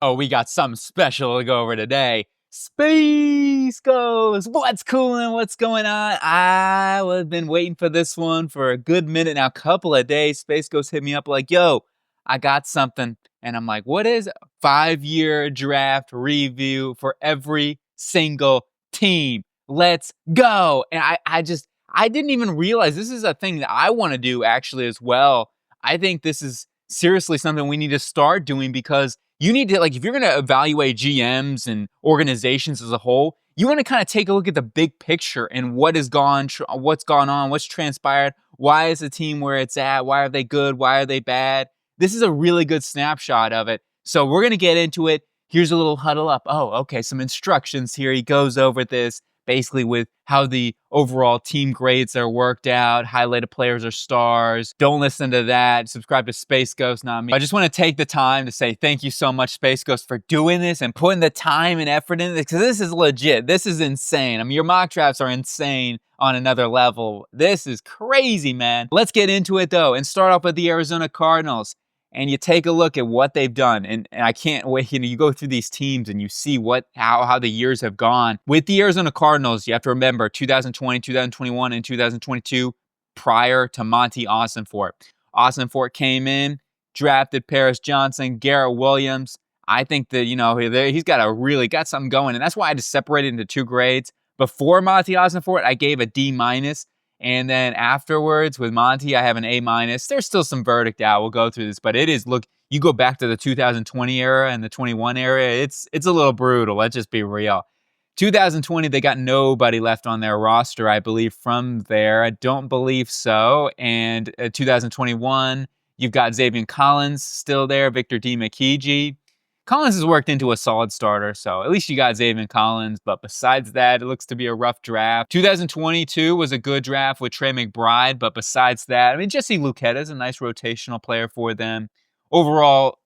Oh, we got something special to go over today. SpaceGhost! What's coolin'? What's going on? I've been waiting for this one for a good minute now, couple of days. SpaceGhost hit me up like, yo, I got something. And I'm like, what is it? 5-year draft review for every single team. Let's go. And I didn't even realize this is a thing that I want to do actually as well. I think this is seriously something we need to start doing because you need to, like, if you're going to evaluate GMs and organizations as a whole, you want to kind of take a look at the big picture and what's gone on, what's transpired, why is the team where it's at, why are they good, why are they bad. This is a really good snapshot of it. So we're going to get into it. Here's a little huddle up. Oh, okay, some instructions here. He goes over this basically with how the overall team grades are worked out, highlighted players are stars. Don't listen to that. Subscribe to SpaceGhost, not me. I just want to take the time to say thank you so much, SpaceGhost, for doing this and putting the time and effort in this, because this is legit. This is insane. I mean, your mock drafts are insane on another level. This is crazy, man. Let's get into it, though, and start off with the Arizona Cardinals. And you take a look at what they've done, and I can't wait. You go through these teams and you see how the years have gone. With the Arizona Cardinals, you have to remember 2020, 2021, and 2022 prior to Monty Ossenfort. Ossenfort came in, drafted Paris Johnson, Garrett Williams. I think that, he's got something going, and that's why I just separated into two grades. Before Monty Ossenfort, I gave a D-. And then afterwards with Monty, I have an A-. There's still some verdict out. We'll go through this, but it is, look, you go back to the 2020 era and the 21 era, it's a little brutal. Let's just be real. 2020, they got nobody left on their roster, I believe, from there. I don't believe so. And 2021, you've got Xavier Collins still there, Victor Dimukeje. Collins has worked into a solid starter, so at least you got Xavier Collins. But besides that, it looks to be a rough draft. 2022 was a good draft with Trey McBride, but besides that, I mean, Jesse Luketa is a nice rotational player for them. Overall,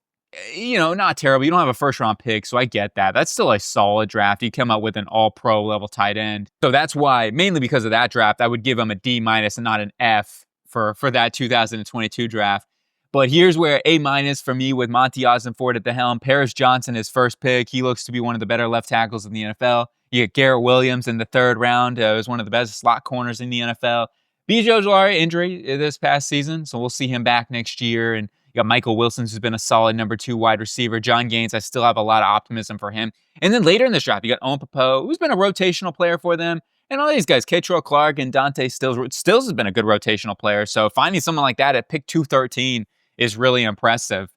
not terrible. You don't have a first-round pick, so I get that. That's still a solid draft. You come out with an all-pro level tight end. So that's why, mainly because of that draft, I would give him a D- and not an F for that 2022 draft. But here's where A- for me with Monty Ossenfort at the helm. Paris Johnson, his first pick. He looks to be one of the better left tackles in the NFL. You get Garrett Williams in the third round. Was one of the best slot corners in the NFL. B.J. Ojulari injury this past season, so we'll see him back next year. And you got Michael Wilson, who's been a solid number 2 wide receiver. John Gaines, I still have a lot of optimism for him. And then later in this draft, you got Owen Popo, who's been a rotational player for them. And all these guys, Keitrell Clark and Dante Stills. Stills has been a good rotational player. So finding someone like that at pick 213 is really impressive.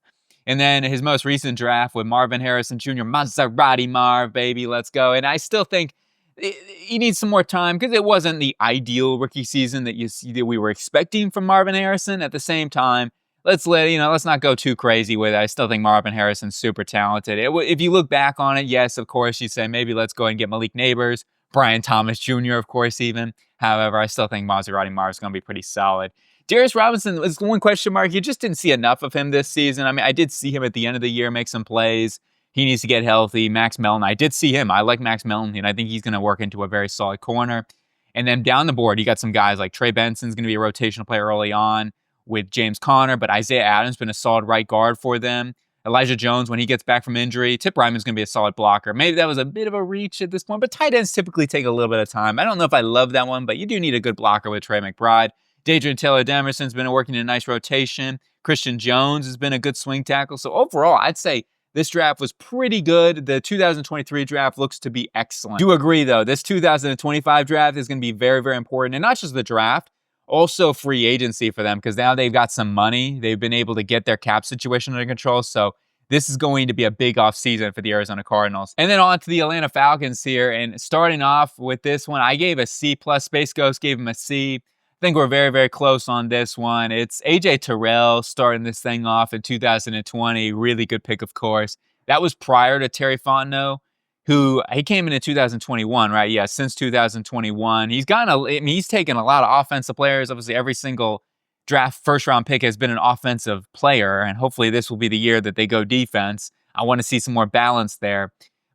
And then his most recent draft with Marvin Harrison Jr., Maserati Marv, baby, let's go. And I still think he needs some more time because it wasn't the ideal rookie season that we were expecting from Marvin Harrison. At the same time, let's not go too crazy with it. I still think Marvin Harrison's super talented. If you look back on it, yes, of course, you say maybe let's go and get Malik Neighbors, Brian Thomas Jr., of course, even. However, I still think Maserati Marv is going to be pretty solid. Darius Robinson is one question mark. You just didn't see enough of him this season. I mean, I did see him at the end of the year make some plays. He needs to get healthy. Max Melton, I did see him. I like Max Melton, and I think he's going to work into a very solid corner. And then down the board, you got some guys like Trey Benson's going to be a rotational player early on with James Conner, but Isaiah Adams been a solid right guard for them. Elijah Jones, when he gets back from injury, Tip Ryman's going to be a solid blocker. Maybe that was a bit of a reach at this point, but tight ends typically take a little bit of time. I don't know if I love that one, but you do need a good blocker with Trey McBride. Dadrian Taylor-Demerson's been working in a nice rotation. Christian Jones has been a good swing tackle. So overall, I'd say this draft was pretty good. The 2023 draft looks to be excellent. Do agree, though, this 2025 draft is going to be very, very important. And not just the draft, also free agency for them, because now they've got some money. They've been able to get their cap situation under control. So this is going to be a big offseason for the Arizona Cardinals. And then on to the Atlanta Falcons here. And starting off with this one, I gave a C+. SpaceGhost gave him a C. I think we're very, very close on this one. It's A.J. Terrell starting this thing off in 2020. Really good pick, of course. That was prior to Terry Fontenot, he came in 2021, right? Yeah, since 2021. He's taken a lot of offensive players. Obviously, every single draft first-round pick has been an offensive player, and hopefully this will be the year that they go defense. I want to see some more balance there.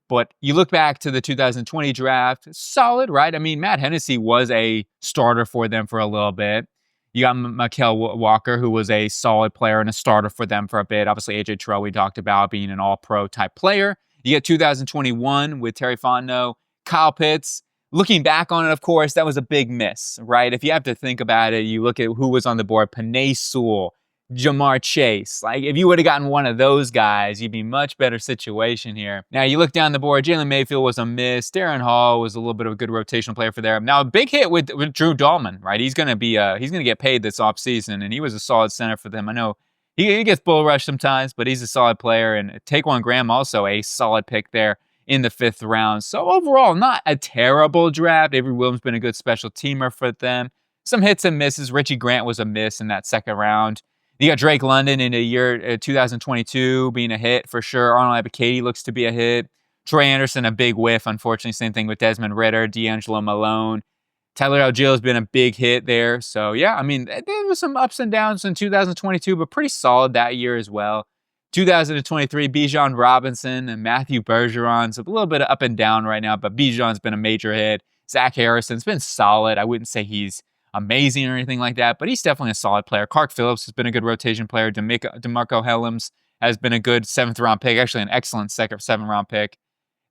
But you look back to the 2020 draft, solid, right? I mean, Matt Hennessy was a starter for them for a little bit. You got Walker, who was a solid player and a starter for them for a bit. Obviously, AJ Terrell, we talked about being an all-pro type player. You get 2021 with Terry Fontenot, Kyle Pitts. Looking back on it, of course, that was a big miss, right? If you have to think about it, you look at who was on the board: Panay Sewell, Jamar Chase. Like, if you would have gotten one of those guys, you'd be much better situation here. Now, you look down the board, Jalen Mayfield was a miss. Darren Hall was a little bit of a good rotational player for there. Now, a big hit with Drew Dahlman, right? He's going to get paid this offseason, and he was a solid center for them. I know he gets bull rushed sometimes, but he's a solid player. And Taquan Graham, also a solid pick there in the 5th round. So overall, not a terrible draft. Avery Williams been a good special teamer for them. Some hits and misses. Richie Grant was a miss in that 2nd round. You got Drake London in the year 2022 being a hit for sure. Arnold Ebiketie looks to be a hit. Troy Anderson, a big whiff, unfortunately. Same thing with Desmond Ridder, D'Angelo Malone. Tyler Algier has been a big hit there. So, yeah, I mean, there was some ups and downs in 2022, but pretty solid that year as well. 2023, Bijan Robinson and Matthew Bergeron's a little bit up and down right now, but Bijan's been a major hit. Zach Harrison's been solid. I wouldn't say he's amazing or anything like that, but he's definitely a solid player. Clark Phillips has been a good rotation player. DeMarco Helms has been a good 7th round pick, actually an excellent 7th round pick.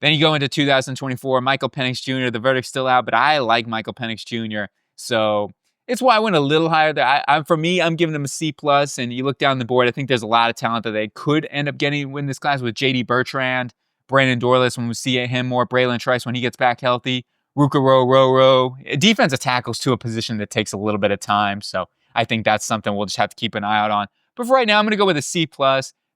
Then you go into 2024, Michael Penix Jr., the verdict's still out, but I like Michael Penix Jr., so it's why I went a little higher there. For me, I'm giving him a C+, and you look down the board, I think there's a lot of talent that they could end up getting in this class with J.D. Bertrand, Brandon Dorless when we see him more, Braylon Trice when he gets back healthy, Rukaro Roro. Defensive tackles to a position that takes a little bit of time, so I think that's something we'll just have to keep an eye out on. But for right now, I'm going to go with a C+.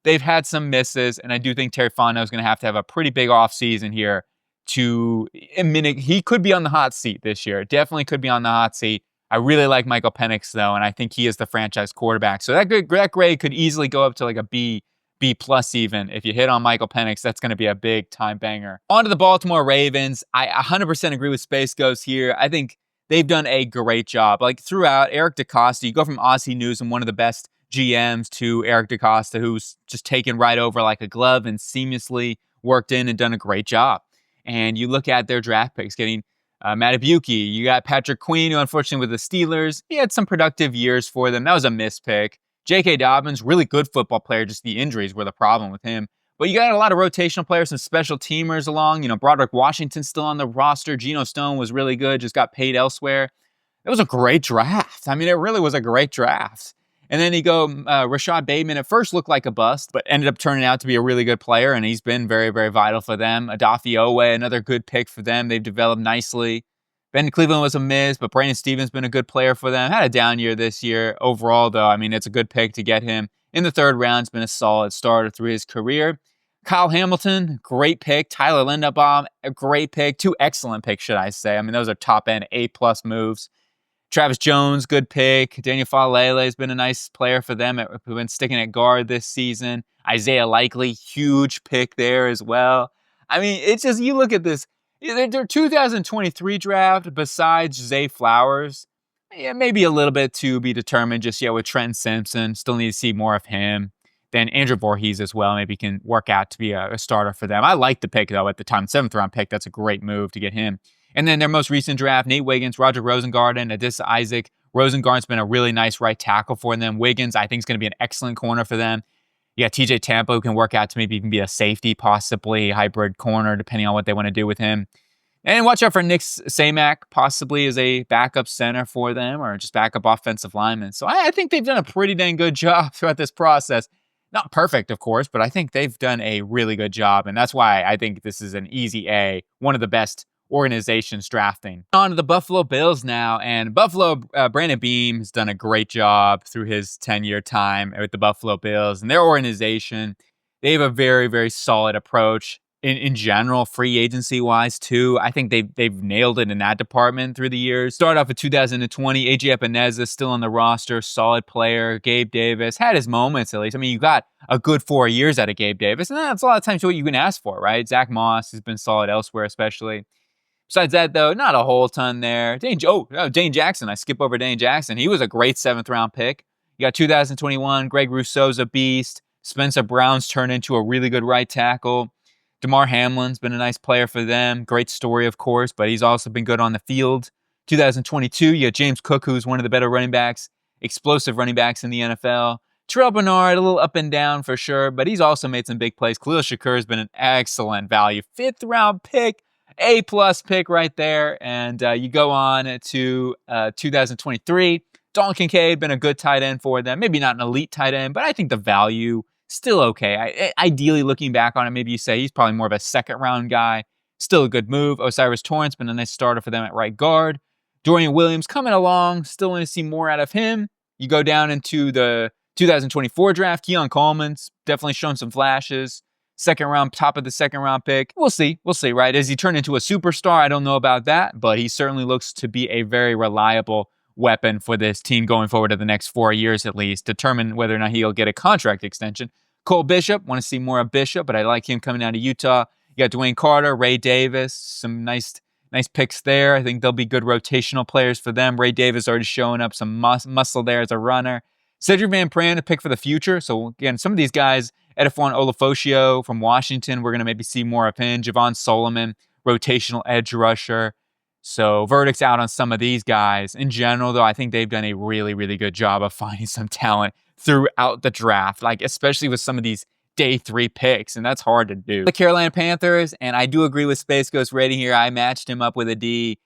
They've had some misses, and I do think Terry Fontenot is going to have a pretty big offseason here he could be on the hot seat this year. Definitely could be on the hot seat. I really like Michael Penix, though, and I think he is the franchise quarterback. So that grade could easily go up to like a B plus even. If you hit on Michael Penix, that's going to be a big time banger. On to the Baltimore Ravens. I 100% agree with SpaceGhost here. I think they've done a great job. Like throughout, Eric DeCosta, you go from Aussie News and one of the best GMs to Eric DeCosta, who's just taken right over like a glove and seamlessly worked in and done a great job. And you look at their draft picks, getting Matabuki. You got Patrick Queen, who unfortunately with the Steelers, he had some productive years for them. That was a mispick. J.K. Dobbins, really good football player. Just the injuries were the problem with him. But you got a lot of rotational players, some special teamers along. You know, Broderick Washington's still on the roster. Geno Stone was really good, just got paid elsewhere. It was a great draft. I mean, it really was a great draft. And then you go, Rashad Bateman at first looked like a bust, but ended up turning out to be a really good player, and he's been very, very vital for them. Adafi Owe, another good pick for them. They've developed nicely. Ben Cleveland was a miss, but Brandon Stevens been a good player for them. Had a down year this year. Overall, though, I mean, it's a good pick to get him. In the 3rd round, it's been a solid starter through his career. Kyle Hamilton, great pick. Tyler Linderbaum, a great pick. 2 excellent picks, should I say. I mean, those are top-end A-plus moves. Travis Jones, good pick. Daniel Falele has been a nice player for them. Who've been sticking at guard this season. Isaiah Likely, huge pick there as well. I mean, it's just, you look at this. Their 2023 draft, besides Zay Flowers, yeah, maybe a little bit to be determined just yet with Trenton Simpson. Still need to see more of him. Then Andrew Voorhees as well. Maybe can work out to be a starter for them. I like the pick, though, at the time. 7th round pick. That's a great move to get him. And then their most recent draft, Nate Wiggins, Roger Rosengarten, Adissa Isaac. Rosengarten's been a really nice right tackle for them. Wiggins, I think, is going to be an excellent corner for them. You got TJ Tampa, who can work out to maybe even be a safety, possibly hybrid corner, depending on what they want to do with him. And watch out for Nick Samak, possibly as a backup center for them, or just backup offensive lineman. So I think they've done a pretty dang good job throughout this process. Not perfect, of course, but I think they've done a really good job. And that's why I think this is an easy A, one of the best organizations drafting. On to the Buffalo Bills now, and Brandon Beam has done a great job through his 10-year time with the Buffalo Bills and their organization. They have a very, very solid approach in general, free agency wise too. I think they've nailed it in that department through the years. Start off with 2020, AJ Epineza still on the roster, solid player. Gabe Davis had his moments at least. I mean, you got a good 4 years out of Gabe Davis, and that's a lot of times what you can ask for, right? Zach Moss has been solid elsewhere, especially. Besides that, though, not a whole ton there. Dane Jackson. I skip over Dane Jackson. He was a great 7th round pick. You got 2021, Greg Rousseau's a beast. Spencer Brown's turned into a really good right tackle. DeMar Hamlin's been a nice player for them. Great story, of course, but he's also been good on the field. 2022, you got James Cook, who's one of the better running backs explosive running backs in the NFL. Terrell Bernard, a little up and down for sure, but he's also made some big plays. Khalil Shakur has been an excellent value. 5th round pick, A-plus pick right there. And you go on to 2023. Dalton Kincaid, been a good tight end for them. Maybe not an elite tight end, but I think the value, still okay. Ideally, looking back on it, maybe you say he's probably more of a 2nd round guy. Still a good move. Osiris Torrance, been a nice starter for them at right guard. Dorian Williams coming along. Still want to see more out of him. You go down into the 2024 draft. Keon Coleman's definitely shown some flashes. 2nd round, top of the 2nd round pick. We'll see, right? As he turned into a superstar, I don't know about that, but he certainly looks to be a very reliable weapon for this team going forward to the next 4 years at least. Determine whether or not he'll get a contract extension. Cole Bishop, want to see more of Bishop, but I like him coming out of Utah. You got Dwayne Carter, Ray Davis, some nice picks there. I think they'll be good rotational players for them. Ray Davis already showing up some muscle there as a runner. Cedric Van Pran, a pick for the future. So again, some of these guys, Edifon Olafosio from Washington, we're going to maybe see more of him. Javon Solomon, rotational edge rusher. So verdicts out on some of these guys. In general, though, I think they've done a really, really good job of finding some talent throughout the draft, like especially with some of these day 3 picks, and that's hard to do. The Carolina Panthers, and I do agree with SpaceGhost rating here. I matched him up with a D.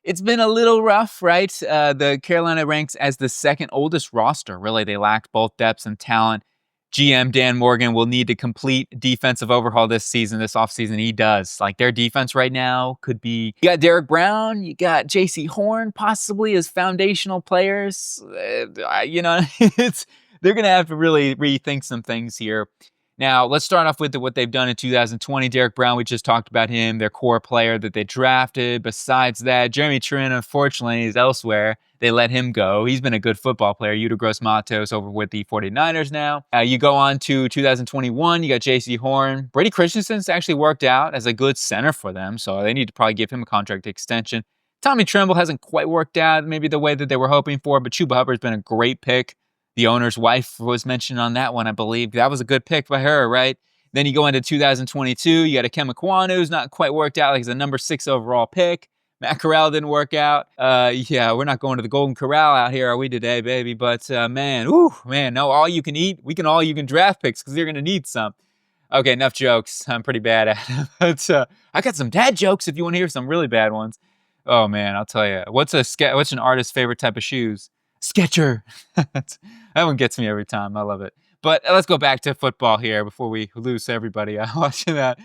It's been a little rough, right? The Carolina ranks as the 2nd oldest roster. Really, they lacked both depth and talent. GM Dan Morgan will need to complete defensive overhaul this offseason. He does. Like, their defense right now could be, you got Derek Brown, you got J.C. Horn possibly as foundational players. They're going to have to really rethink some things here. Now, let's start off with what they've done in 2020. Derek Brown, we just talked about him, their core player that they drafted. Besides that, Jeremy Trin, unfortunately, is elsewhere. They let him go. He's been a good football player. Yuta Gross-Matos over with the 49ers now. You go on to 2021, you got J.C. Horn. Brady Christensen's actually worked out as a good center for them, so they need to probably give him a contract extension. Tommy Tremble hasn't quite worked out maybe the way that they were hoping for, but Chuba Hubbard's been a great pick. The owner's wife was mentioned on that one, I believe. That was a good pick by her, right? Then you go into 2022, you got a Ikem Ekwonu, who's not quite worked out. Like, he's a number 6 overall pick. Matt Corral didn't work out. Yeah, we're not going to the Golden Corral out here, are we today, baby? But no, all you can eat. We can all you can draft picks because you're going to need some. Okay, enough jokes. I'm pretty bad at it. But I got some dad jokes if you want to hear some really bad ones. Oh, man, I'll tell you. What's an artist's favorite type of shoes? Sketcher. That one gets me every time. I love it. But let's go back to football here before we lose everybody watching that.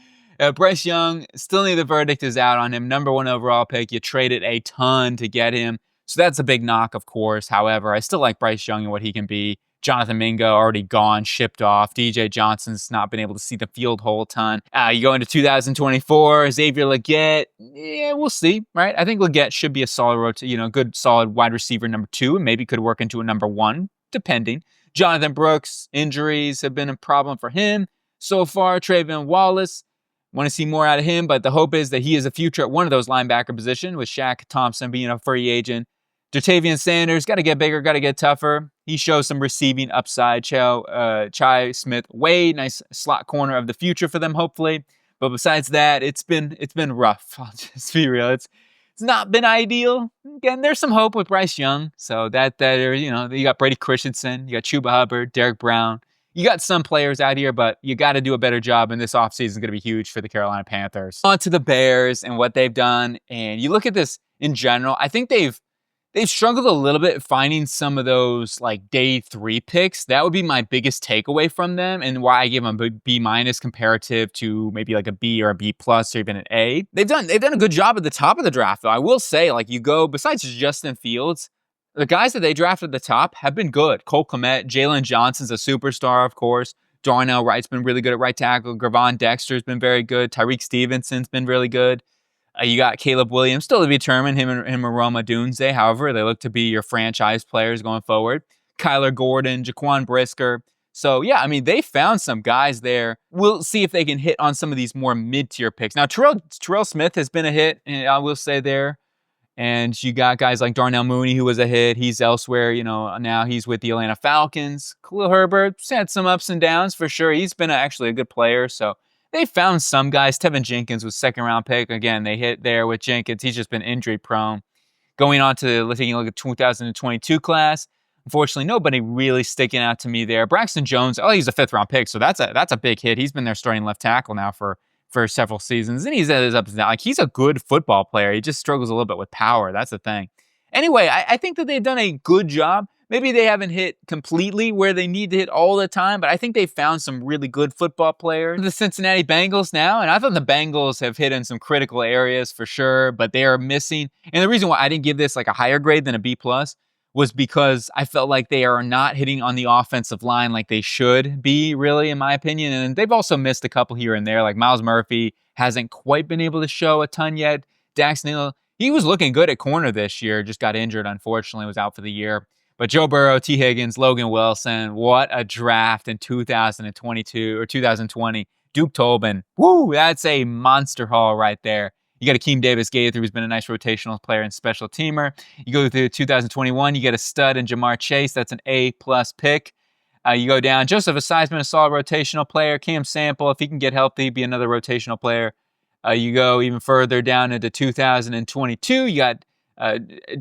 Bryce Young, still need the verdict is out on him. Number 1 overall pick. You traded a ton to get him. So that's a big knock, of course. However, I still like Bryce Young and what he can be. Jonathan Mingo already gone, shipped off. DJ Johnson's not been able to see the field whole ton. You go into 2024, Xavier Legette. Yeah, we'll see, right? I think Legette should be a solid, good solid wide receiver number 2, and maybe could work into a number 1, depending. Jonathan Brooks, injuries have been a problem for him so far. Trayvon Wallace, want to see more out of him, but the hope is that he is a future at one of those linebacker positions, with Shaq Thompson being a free agent. Jatavian Sanders, got to get bigger, got to get tougher. He shows some receiving upside. Chai Smith-Wade, nice slot corner of the future for them, hopefully. But besides that, it's been rough. I'll just be real. It's not been ideal. Again, there's some hope with Bryce Young. So you got Brady Christensen, you got Chuba Hubbard, Derek Brown. You got some players out here, but you got to do a better job, and this offseason is going to be huge for the Carolina Panthers. On to the Bears and what they've done. And you look at this in general, I think they've struggled a little bit finding some of those like day 3 picks. That would be my biggest takeaway from them, and why I give them a B- comparative to maybe like a B or a B+ or even an A. They've done a good job at the top of the draft, though. I will say, like, you go besides Justin Fields, the guys that they drafted at the top have been good. Cole Kmet, Jalen Johnson's a superstar, of course. Darnell Wright's been really good at right tackle. Gravon Dexter's been very good. Tyreek Stevenson's been really good. You got Caleb Williams, still to be determined, him and Roma Dunze. However, they look to be your franchise players going forward. Kyler Gordon, Jaquan Brisker. So, yeah, I mean, they found some guys there. We'll see if they can hit on some of these more mid-tier picks. Now, Terrell Smith has been a hit, and I will say there. And you got guys like Darnell Mooney, who was a hit. He's elsewhere, now he's with the Atlanta Falcons. Khalil Herbert's had some ups and downs for sure. He's been actually a good player, so they found some guys. Tevin Jenkins was 2nd-round pick. Again, they hit there with Jenkins. He's just been injury-prone. Going on to taking a look at 2022 class, Unfortunately, nobody really sticking out to me there. Braxton Jones, oh, he's a 5th-round pick, so that's a big hit. He's been their starting left tackle now for several seasons, and he's at his ups and downs. Like, he's a good football player. He just struggles a little bit with power. That's the thing. Anyway, I think that they've done a good job. Maybe they haven't hit completely where they need to hit all the time, but I think they found some really good football players. The Cincinnati Bengals now, and I thought the Bengals have hit in some critical areas for sure, but they are missing. And the reason why I didn't give this like a higher grade than a B+ was because I felt like they are not hitting on the offensive line like they should be, really, in my opinion. And they've also missed a couple here and there, like Miles Murphy hasn't quite been able to show a ton yet. Dax Neal, he was looking good at corner this year, just got injured, unfortunately, was out for the year. But Joe Burrow, T. Higgins, Logan Wilson, what a draft in 2022 or 2020. Duke Tobin, woo, that's a monster haul right there. You got Akeem Davis-Gaither, who's been a nice rotational player and special teamer. You go through 2021, you get a stud in Jamar Chase. That's an A+ pick. You go down, Joseph Osai's, a solid rotational player. Cam Sample, if he can get healthy, be another rotational player. You go even further down into 2022, you got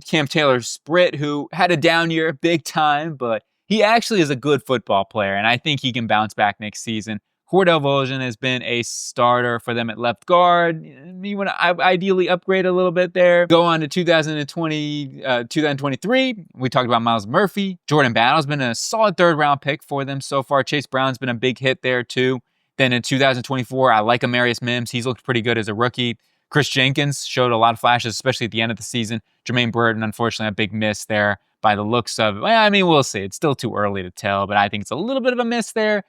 Cam Taylor-Britt, who had a down year big time, but he actually is a good football player, and I think he can bounce back next season. Cordell Volgeon has been a starter for them at left guard. You want to ideally upgrade a little bit there. Go on to 2023. We talked about Miles Murphy. Jordan Battle's been a solid 3rd-round pick for them so far. Chase Brown's been a big hit there too. Then in 2024, I like Amarius Mims. He's looked pretty good as a rookie. Chris Jenkins showed a lot of flashes, especially at the end of the season. Jermaine Burton, unfortunately, a big miss there by the looks of it. Well, I mean, we'll see. It's still too early to tell, but I think it's a little bit of a miss there.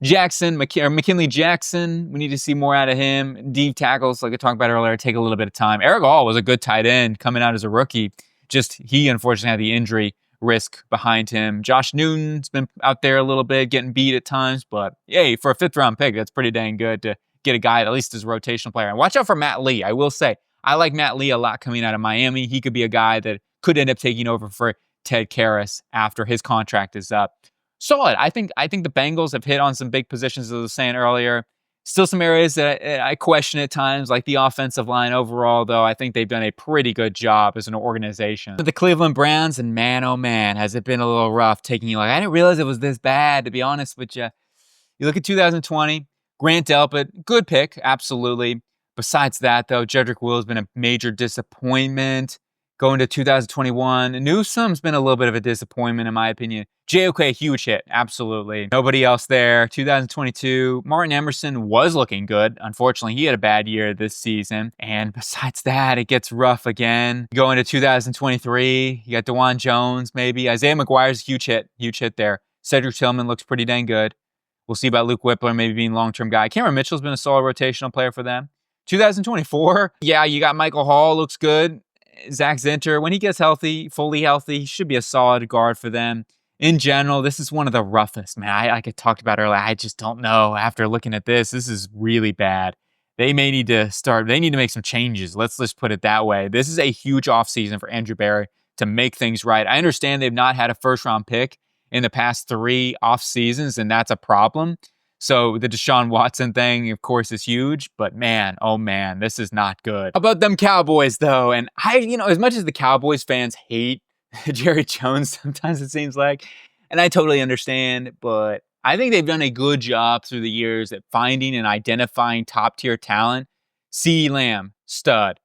McKinley Jackson, we need to see more out of him. Deep tackles, like I talked about earlier, take a little bit of time. Eric Hall was a good tight end coming out as a rookie. Just he, unfortunately, had the injury risk behind him. Josh Newton's been out there a little bit, getting beat at times, but hey, for a 5th-round pick, that's pretty dang good to get a guy at least as a rotational player. And watch out for Matt Lee. I will say, I like Matt Lee a lot coming out of Miami. He could be a guy that could end up taking over for Ted Karras after his contract is up. Solid. I think the Bengals have hit on some big positions, as I was saying earlier. Still some areas that I question at times, like the offensive line overall, though. I think they've done a pretty good job as an organization. The Cleveland Browns, and man, oh man, has it been a little rough taking you. Like, I didn't realize it was this bad, to be honest with you. You look at 2020, Grant Delpit, good pick, absolutely. Besides that, though, Jedrick Will has been a major disappointment. Going to 2021, Newsome's been a little bit of a disappointment, in my opinion. JOK, huge hit, absolutely. Nobody else there. 2022, Martin Emerson was looking good. Unfortunately, he had a bad year this season. And besides that, it gets rough again. Going to 2023, you got DeJuan Jones, maybe. Isaiah McGuire's huge hit there. Cedric Tillman looks pretty dang good. We'll see about Luke Whippler maybe being a long-term guy. Cameron Mitchell's been a solid rotational player for them. 2024, yeah, you got Michael Hall, looks good. Zach Zinter, when he gets healthy, fully healthy, he should be a solid guard for them. In general, this is one of the roughest, man. Like I talked about earlier, I just don't know. After looking at this is really bad. They need to make some changes. Let's just put it that way. This is a huge offseason for Andrew Berry to make things right. I understand they've not had a 1st-round pick in the past 3 off seasons, and that's a problem. So the Deshaun Watson thing, of course, is huge, but man, oh man, this is not good. How about them Cowboys, though? And as much as the Cowboys fans hate Jerry Jones, sometimes it seems like, and I totally understand, but I think they've done a good job through the years at finding and identifying top-tier talent. CeeDee Lamb, stud.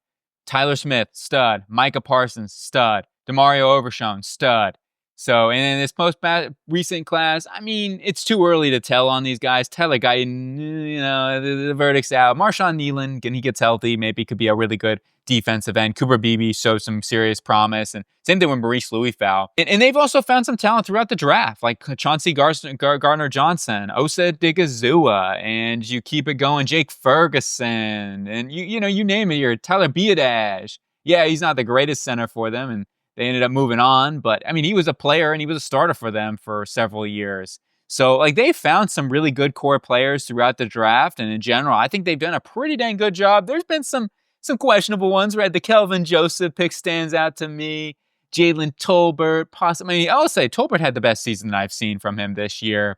Tyler Smith, stud. Micah Parsons, stud. DeMario Overshown, stud. So, and in this recent class, I mean, it's too early to tell on these guys. Tyler Guyton, the verdict's out. Marshawn Nealon, when he gets healthy, maybe could be a really good defensive end. Cooper Beebe shows some serious promise. And same thing with Maurice Louis-Fowl. And they've also found some talent throughout the draft, like Chauncey Gardner-Johnson, Osa Digazua, and you keep it going, Jake Ferguson, and you name it here, Tyler Biadasz. Yeah, he's not the greatest center for them, and they ended up moving on, but I mean, he was a player and he was a starter for them for several years. So like they found some really good core players throughout the draft, and in general, I think they've done a pretty dang good job. There's been some questionable ones, right? The Kelvin Joseph pick stands out to me. Jalen Tolbert, possibly. I mean, I'll say Tolbert had the best season that I've seen from him this year.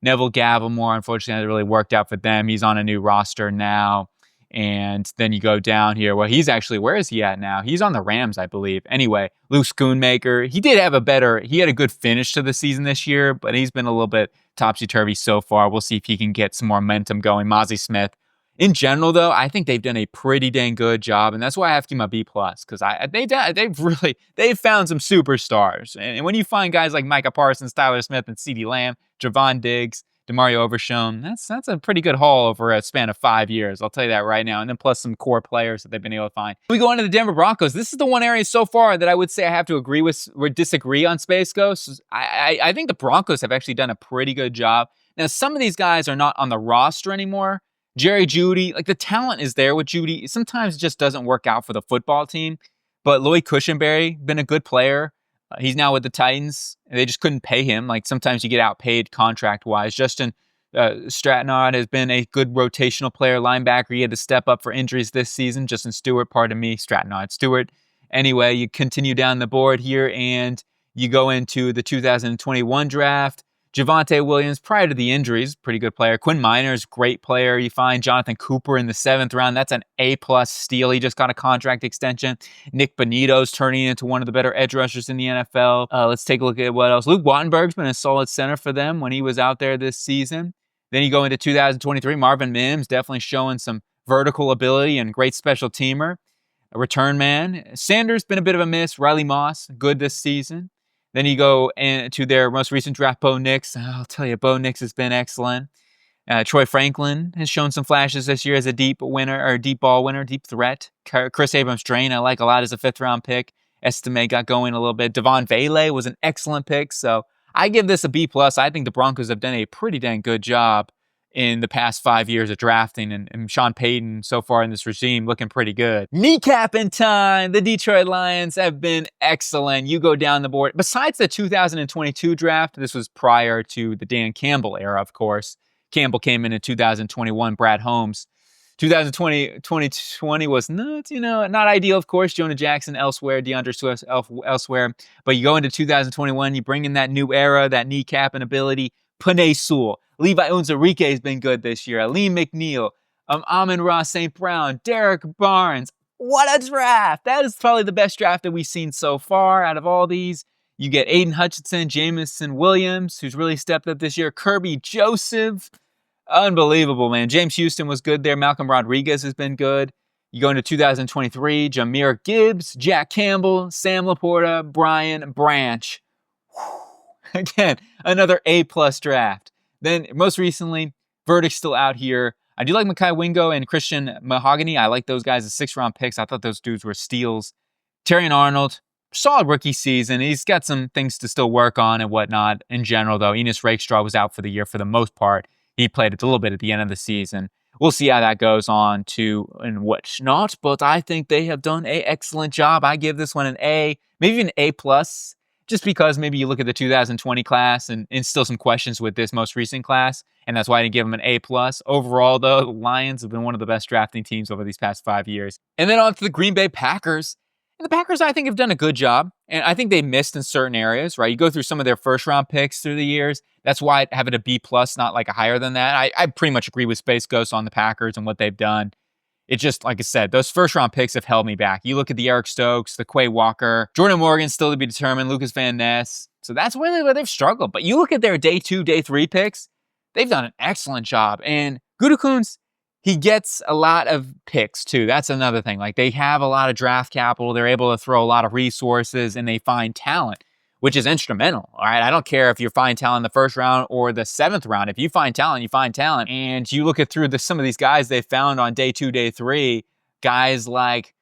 Neville Gallimore, unfortunately, hasn't really worked out for them. He's on a new roster now. And then you go down here. Well, he's actually, where is he at now? He's on the Rams, I believe. Anyway, Luke Schoonmaker, he had a good finish to the season this year, but he's been a little bit topsy-turvy so far. We'll see if he can get some more momentum going. Mozzie Smith. In general, though, I think they've done a pretty dang good job, and that's why I have to give them a B+, because they've found some superstars. And when you find guys like Micah Parsons, Tyler Smith, and CeeDee Lamb, Javon Diggs, DeMario Overshown, that's a pretty good haul over a span of 5 years. I'll tell you that right now. And then plus some core players that they've been able to find. We go into the Denver Broncos. This is the one area so far that I would say I have to agree with or disagree on SpaceGhost. I think the Broncos have actually done a pretty good job. Now, some of these guys are not on the roster anymore. Jerry Jeudy, like the talent is there with Jeudy. Sometimes it just doesn't work out for the football team. But Lloyd Cushenberry, been a good player. He's now with the Titans. They just couldn't pay him. Like sometimes you get outpaid contract-wise. Justin Stratnod has been a good rotational player, linebacker. He had to step up for injuries this season. Justin Stewart, pardon me, Stratnod Stewart. Anyway, you continue down the board here and you go into the 2021 draft. Javonte Williams, prior to the injuries, pretty good player. Quinn Miners, great player. You find Jonathan Cooper in the 7th round. That's an A+ steal. He just got a contract extension. Nick Bonito's turning into one of the better edge rushers in the NFL. Let's take a look at what else. Luke Wattenberg's been a solid center for them when he was out there this season. Then you go into 2023. Marvin Mims, definitely showing some vertical ability and great special teamer. A return man. Sanders, been a bit of a miss. Riley Moss, good this season. Then you go into their most recent draft, Bo Nix. I'll tell you, Bo Nix has been excellent. Troy Franklin has shown some flashes this year as a deep winner, or deep ball winner, deep threat. Chris Abrams-Drain, I like a lot as a 5th-round pick. Estime got going a little bit. Devon Vele was an excellent pick, so I give this a B+. I think the Broncos have done a pretty dang good job in the past 5 years of drafting, and Sean Payton so far in this regime looking pretty good. Kneecapping time! The Detroit Lions have been excellent. You go down the board. Besides the 2022 draft, this was prior to the Dan Campbell era, of course. Campbell came in 2021, Brad Holmes. 2020 was not ideal, of course. Jonah Jackson elsewhere, DeAndre Swift elsewhere. But you go into 2021, you bring in that new era, that kneecapping ability. Penei Sewell. Levi Onwuzurike has been good this year. Aleem McNeil, Amon-Ra St. Brown, Derek Barnes. What a draft! That is probably the best draft that we've seen so far out of all these. You get Aiden Hutchinson, Jameson Williams, who's really stepped up this year. Kirby Joseph. Unbelievable, man. James Houston was good there. Malcolm Rodriguez has been good. You go into 2023, Jahmyr Gibbs, Jack Campbell, Sam Laporta, Brian Branch. Again, another A+ draft. Then, most recently, verdict's still out here. I do like Mekhi Wingo and Christian Mahogany. I like those guys as 6th-round picks. I thought those dudes were steals. Terrion Arnold, solid rookie season. He's got some things to still work on and whatnot. In general, though, Enos Rakestraw was out for the year for the most part. He played a little bit at the end of the season. We'll see how that goes on to and what's not, but I think they have done an excellent job. I give this one an A, maybe an A+. Just because maybe you look at the 2020 class and still some questions with this most recent class, and that's why I didn't give them an A+. Overall, though, the Lions have been one of the best drafting teams over these past 5 years. And then on to the Green Bay Packers. And the Packers, I think, have done a good job, and I think they missed in certain areas, right? You go through some of their 1st-round picks through the years. That's why I have it a B+, not like a higher than that. I pretty much agree with SpaceGhost on the Packers and what they've done. It just, like I said, those 1st-round picks have held me back. You look at the Eric Stokes, the Quay Walker, Jordan Morgan still to be determined, Lucas Van Ness. So that's really where they've struggled. But you look at their day 2, day 3 picks, they've done an excellent job. And Gutekunst, he gets a lot of picks too. That's another thing. Like they have a lot of draft capital. They're able to throw a lot of resources and they find talent, which is instrumental. All right. I don't care if you find talent in the 1st round or the 7th round. If you find talent, you find talent. And you look at through some of these guys they found on day 2, day 3, guys like,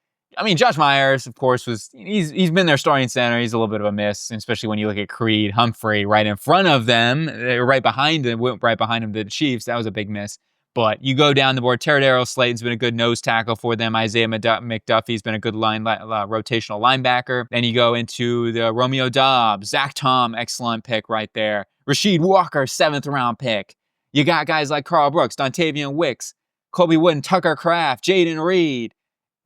Josh Myers, of course, he's been their starting center. He's a little bit of a miss, especially when you look at Creed Humphrey right in front of them. They're right behind him, the Chiefs. That was a big miss. But you go down the board, Teradero Slayton's been a good nose tackle for them. Isaiah McDuffie's been a good rotational linebacker. Then you go into the Romeo Doubs, Zach Tom, excellent pick right there. Rasheed Walker, 7th-round pick. You got guys like Carl Brooks, Dontavian Wicks, Kobe Wooden, Tucker Kraft, Jaden Reed,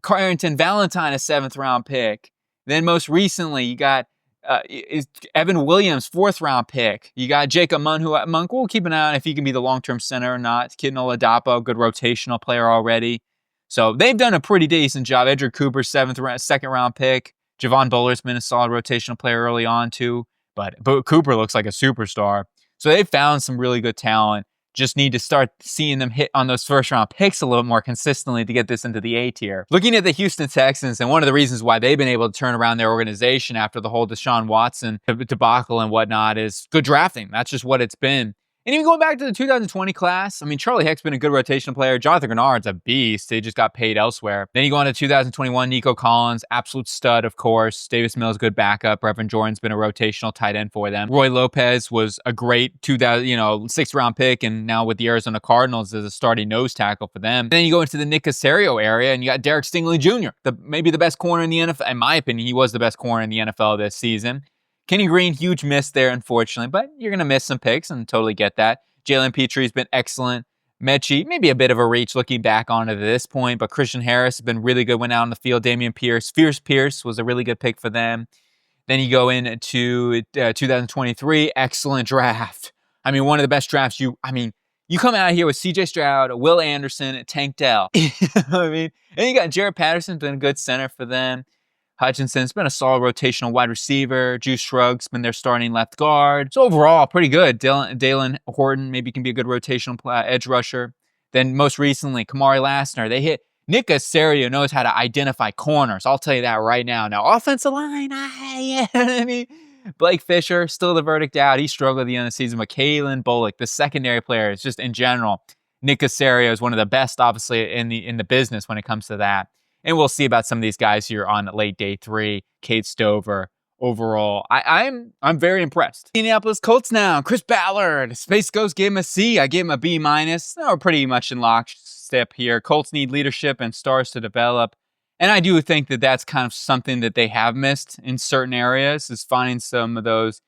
Carrington Valentine, a 7th-round pick. Then most recently, you got Evan Williams, 4th-round pick. You got Jacob Munn, we'll keep an eye on if he can be the long-term center or not. Kid Oladapo, good rotational player already. So they've done a pretty decent job. Edgar Cooper, second round pick. Javon Buller's been a solid rotational player early on too, but Cooper looks like a superstar. So they've found some really good talent. Just need to start seeing them hit on those first round picks a little more consistently to get this into the A tier. Looking at the Houston Texans, and one of the reasons why they've been able to turn around their organization after the whole Deshaun Watson debacle and whatnot is good drafting. That's just what it's been. And even going back to the 2020 class, I mean, Charlie Heck's been a good rotational player. Jonathan Grenard's a beast. They just got paid elsewhere. Then you go on to 2021, Nico Collins, absolute stud, of course. Davis Mills, good backup. Reverend Jordan's been a rotational tight end for them. Roy Lopez was a great 6th-round pick, and now with the Arizona Cardinals as a starting nose tackle for them. Then you go into the Nick Caserio area, and you got Derek Stingley Jr., maybe the best corner in the NFL. In my opinion, he was the best corner in the NFL this season. Kenny Green, huge miss there, unfortunately, but you're going to miss some picks and totally get that. Jalen Petre's been excellent. Mechie, maybe a bit of a reach looking back on it at this point, but Christian Harris has been really good when out on the field. Damian Pierce. Fierce Pierce was a really good pick for them. Then you go into 2023, excellent draft. I mean, one of the best drafts. You come out here with C.J. Stroud, Will Anderson, Tank Dell. You know what I mean? And you got Jared Patterson, been a good center for them. Hutchinson's been a solid rotational wide receiver. Juice Shrug's been their starting left guard. So overall, pretty good. Dalen Horton maybe can be a good rotational edge rusher. Then most recently, Kamari Lassner. They hit Nick Caserio knows how to identify corners. I'll tell you that right now. Now, offensive line, I mean, Blake Fisher, still the verdict out. He struggled at the end of the season. But Kalen Bullock, the secondary player, is just in general. Nick Caserio is one of the best, obviously, in the business when it comes to that. And we'll see about some of these guys here on late day 3. Kate Stover. Overall, I'm very impressed. Indianapolis Colts now. Chris Ballard. SpaceGhost gave him a C. I gave him a B-. We're pretty much in lockstep here. Colts need leadership and stars to develop. And I do think that that's kind of something that they have missed in certain areas, is finding some of those,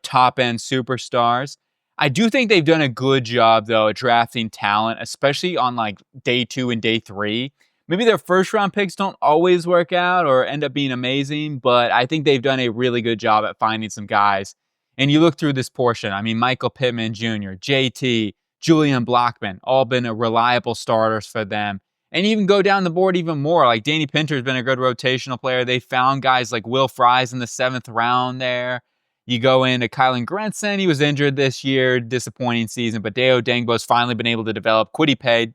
top-end superstars. I do think they've done a good job, though, at drafting talent, especially on, day 2 and day 3. Maybe their first-round picks don't always work out or end up being amazing, but I think they've done a really good job at finding some guys. And you look through this portion, Michael Pittman Jr., JT, Julian Blockman, all been reliable starters for them. And even go down the board even more, like Danny Pinter's been a good rotational player. They found guys like Will Fries in the 7th round there. You go into Kylan Grenson. He was injured this year. Disappointing season. But Deo Dangbo's finally been able to develop. Kwity Paye,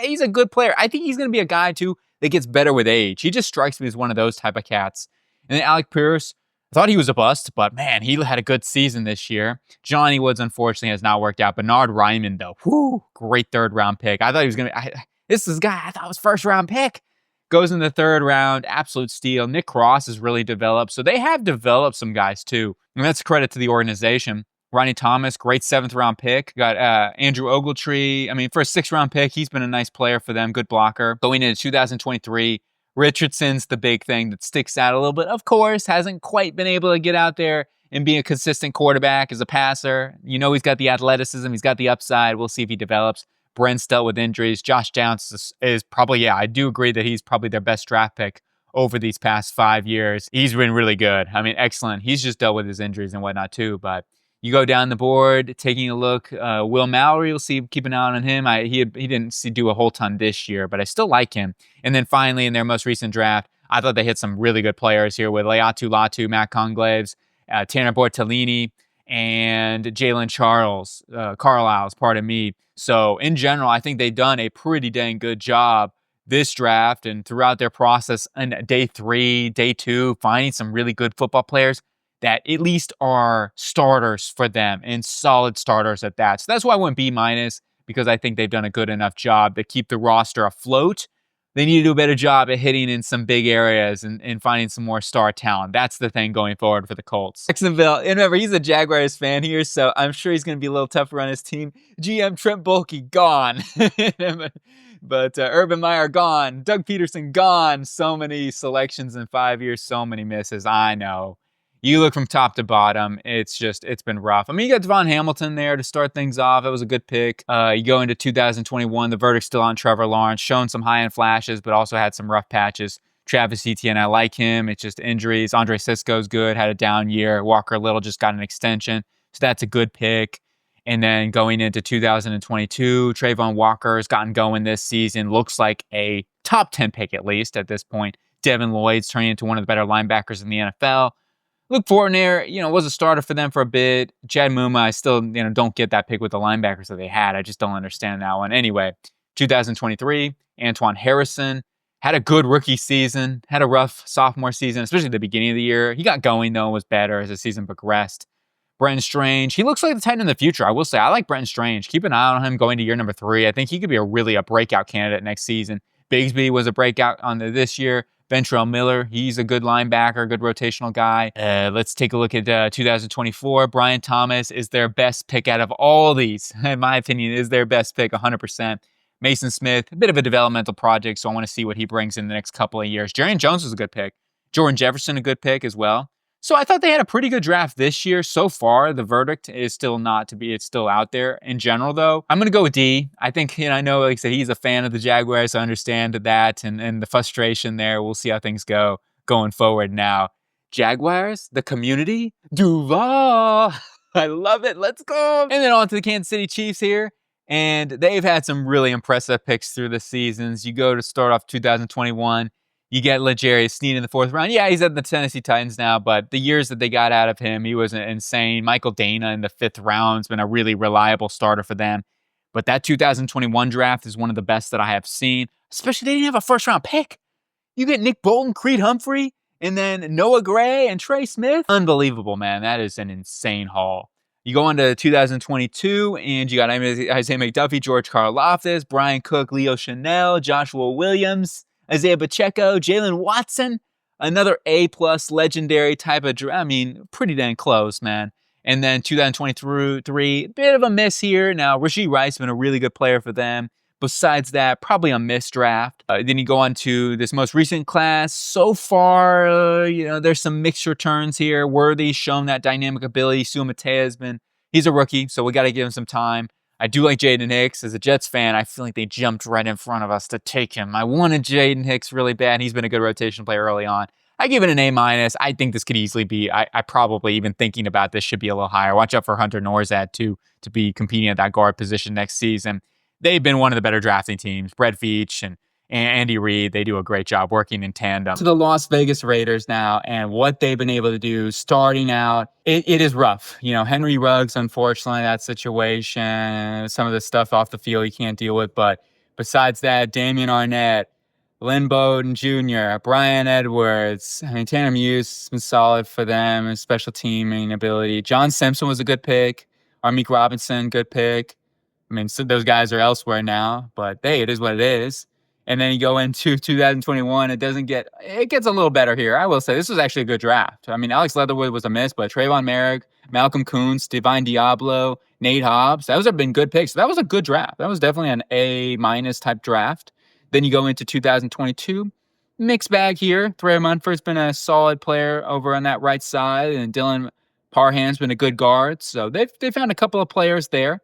he's a good player. I think he's going to be a guy, too, that gets better with age. He just strikes me as one of those type of cats. And then Alec Pierce, I thought he was a bust, but, man, he had a good season this year. Johnny Woods, unfortunately, has not worked out. Bernard Ryman, though, great 3rd-round pick. I thought he was going to – this is a guy I thought was 1st-round pick. Goes in the 3rd round, absolute steal. Nick Cross has really developed. So they have developed some guys, too. And that's credit to the organization. Ronnie Thomas, great 7th-round pick. Got Andrew Ogletree. For a 6th-round pick, he's been a nice player for them. Good blocker. Going into 2023, Richardson's the big thing that sticks out a little bit. Of course, hasn't quite been able to get out there and be a consistent quarterback as a passer. He's got the athleticism. He's got the upside. We'll see if he develops. Brent's dealt with injuries. Josh Downs is probably, I do agree that he's probably their best draft pick over these past 5 years. He's been really good. Excellent. He's just dealt with his injuries and whatnot too. But you go down the board, taking a look. Will Mallory, we'll see, keep an eye on him. He didn't do a whole ton this year, but I still like him. And then finally, in their most recent draft, I thought they hit some really good players here with Leatu Latu, Matt Conglaves, Tanner Bortolini, and Jalen Carlisle's, pardon me. So in general, I think they've done a pretty dang good job this draft and throughout their process in day 3, day 2, finding some really good football players that at least are starters for them and solid starters at that. So that's why I went B-, because I think they've done a good enough job to keep the roster afloat. They need to do a better job at hitting in some big areas and finding some more star talent. That's the thing going forward for the Colts. Jacksonville, and remember, he's a Jaguars fan here, so I'm sure he's going to be a little tougher on his team. GM Trent Baalke, gone. But Urban Meyer, gone. Doug Peterson, gone. So many selections in 5 years, so many misses. I know. You look from top to bottom, it's been rough. You got Devon Hamilton there to start things off. It was a good pick. You go into 2021, the verdict's still on Trevor Lawrence, shown some high-end flashes, but also had some rough patches. Travis Etienne, I like him. It's just injuries. Andre Sisco's good, had a down year. Walker Little just got an extension, so that's a good pick. And then going into 2022, Trayvon Walker's gotten going this season. Looks like a top 10 pick, at least at this point. Devin Lloyd's turning into one of the better linebackers in the NFL. Luke Fortner, was a starter for them for a bit. Chad Muma, I still, don't get that pick with the linebackers that they had. I just don't understand that one. Anyway, 2023, Antoine Harrison had a good rookie season, had a rough sophomore season, especially at the beginning of the year. He got going, though, was better as the season progressed. Brenton Strange, he looks like the tight end of the future. I will say, I like Brenton Strange. Keep an eye on him going to year number 3. I think he could be a breakout candidate next season. Bigsby was a breakout on this year. Ventrell Miller, he's a good linebacker, good rotational guy. Let's take a look at 2024. Brian Thomas is their best pick out of all these. In my opinion, is their best pick, 100%. Mason Smith, a bit of a developmental project, so I want to see what he brings in the next couple of years. Jarian Jones was a good pick. Jordan Jefferson, a good pick as well. So I thought they had a pretty good draft this year. So far, the verdict is still not to be. It's still out there. In general, though, I'm going to go with D. I think, I know, like I said, he's a fan of the Jaguars. So I understand that and the frustration there. We'll see how things go going forward now. Jaguars, the community, Duval. I love it. Let's go. And then on to the Kansas City Chiefs here. And they've had some really impressive picks through the seasons. You go to start off 2021. You get L'Jarius Sneed in the 4th round. Yeah, he's at the Tennessee Titans now, but the years that they got out of him, he was insane. Michael Dana in the 5th round has been a really reliable starter for them. But that 2021 draft is one of the best that I have seen, especially they didn't have a 1st-round pick. You get Nick Bolton, Creed Humphrey, and then Noah Gray and Trey Smith. Unbelievable, man. That is an insane haul. You go on to 2022, and you got Isaiah McDuffie, George Karlaftis, Brian Cook, Leo Chanel, Joshua Williams, Isaiah Pacheco, Jalen Watson, another A-plus legendary type of draft. I mean, pretty dang close, man. And then 2023, bit of a miss here. Now, Rashee Rice been a really good player for them. Besides that, probably a missed draft. Then you go on to this most recent class. So far, there's some mixed returns here. Worthy's shown that dynamic ability. Sua Matea he's a rookie, so we got to give him some time. I do like Jaden Hicks. As a Jets fan, I feel like they jumped right in front of us to take him. I wanted Jaden Hicks really bad. He's been a good rotation player early on. I give it an A-. I think this could easily be, I probably even thinking about this should be a little higher. Watch out for Hunter Norzad, too, to be competing at that guard position next season. They've been one of the better drafting teams. Brett Veach and Andy Reid, they do a great job working in tandem. To the Las Vegas Raiders now, and what they've been able to do starting out, it is rough. Henry Ruggs, unfortunately, that situation, some of the stuff off the field he can't deal with. But besides that, Damian Arnett, Lynn Bowden Jr., Brian Edwards, Tanner Muse has been solid for them, and special teaming ability. John Simpson was a good pick. Armeek Robinson, good pick. I mean, so those guys are elsewhere now, but hey, it is what it is. And then you go into 2021, it gets a little better here. I will say this was actually a good draft. I mean, Alex Leatherwood was a miss, but Trayvon Merrick, Malcolm Kuntz, Divine Diablo, Nate Hobbs, those have been good picks. So that was a good draft. That was definitely an A- type draft. Then you go into 2022, mixed bag here. Thayer Munford's been a solid player over on that right side, and Dylan Parham's been a good guard. So they found a couple of players there.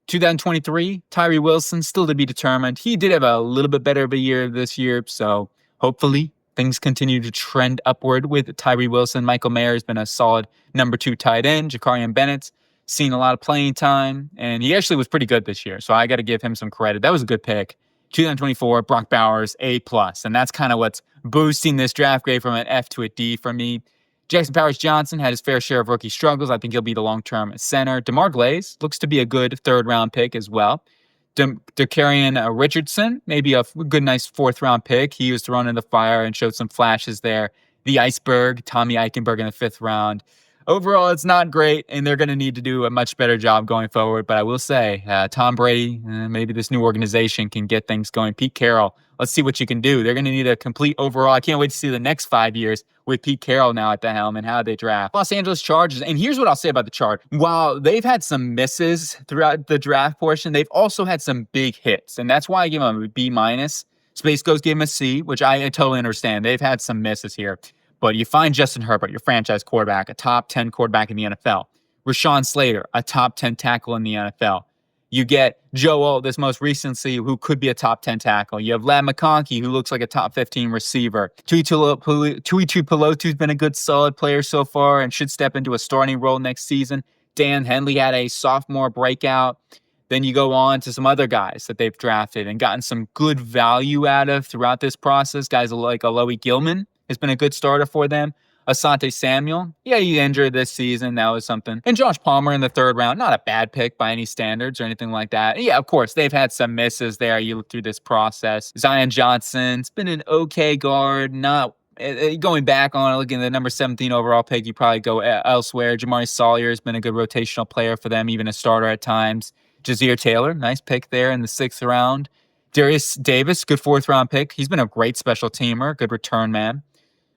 2023, Tyree Wilson, still to be determined. He did have a little bit better of a year this year, so hopefully things continue to trend upward with Tyree Wilson. Michael Mayer has been a solid number 2 tight end. Jakarian Bennett's seen a lot of playing time, and he actually was pretty good this year, so I got to give him some credit. That was a good pick. 2024, Brock Bowers, A+, and that's kind of what's boosting this draft grade from an F to a D for me. Jackson Powers-Johnson had his fair share of rookie struggles. I think he'll be the long-term center. DeMar Glaze looks to be a good 3rd-round pick as well. Decarian Richardson, maybe a good, nice 4th-round pick. He was thrown in the fire and showed some flashes there. The Iceberg, Tommy Eichenberg in the 5th round. Overall, it's not great, and they're going to need to do a much better job going forward. But I will say, Tom Brady, maybe this new organization can get things going. Pete Carroll, let's see what you can do. They're going to need a complete overall. I can't wait to see the next 5 years with Pete Carroll now at the helm and how they draft. Los Angeles Chargers, and here's what I'll say about the Chargers. While they've had some misses throughout the draft portion, they've also had some big hits, and that's why I give them a B-. SpaceGhost gave them a C, which I totally understand. They've had some misses here. But you find Justin Herbert, your franchise quarterback, a top 10 quarterback in the NFL. Rashawn Slater, a top 10 tackle in the NFL. You get Joe O, this most recently, who could be a top 10 tackle. You have Ladd McConkey, who looks like a top 15 receiver. Tuitu Pelotu's been a good, solid player so far and should step into a starting role next season. Dan Henley had a sophomore breakout. Then you go on to some other guys that they've drafted and gotten some good value out of throughout this process. Guys like Aloe Gilman has been a good starter for them. Asante Samuel, yeah, he injured this season. That was something. And Josh Palmer in the 3rd round, not a bad pick by any standards or anything like that. Yeah, of course, they've had some misses there. You look through this process. Zion Johnson's been an okay guard, not going back on looking at the number 17 overall pick, you probably go elsewhere. Jamari Sawyer has been a good rotational player for them, even a starter at times. Jazeer Taylor, nice pick there in the 6th round. Darius Davis, good 4th round pick. He's been a great special teamer, good return man.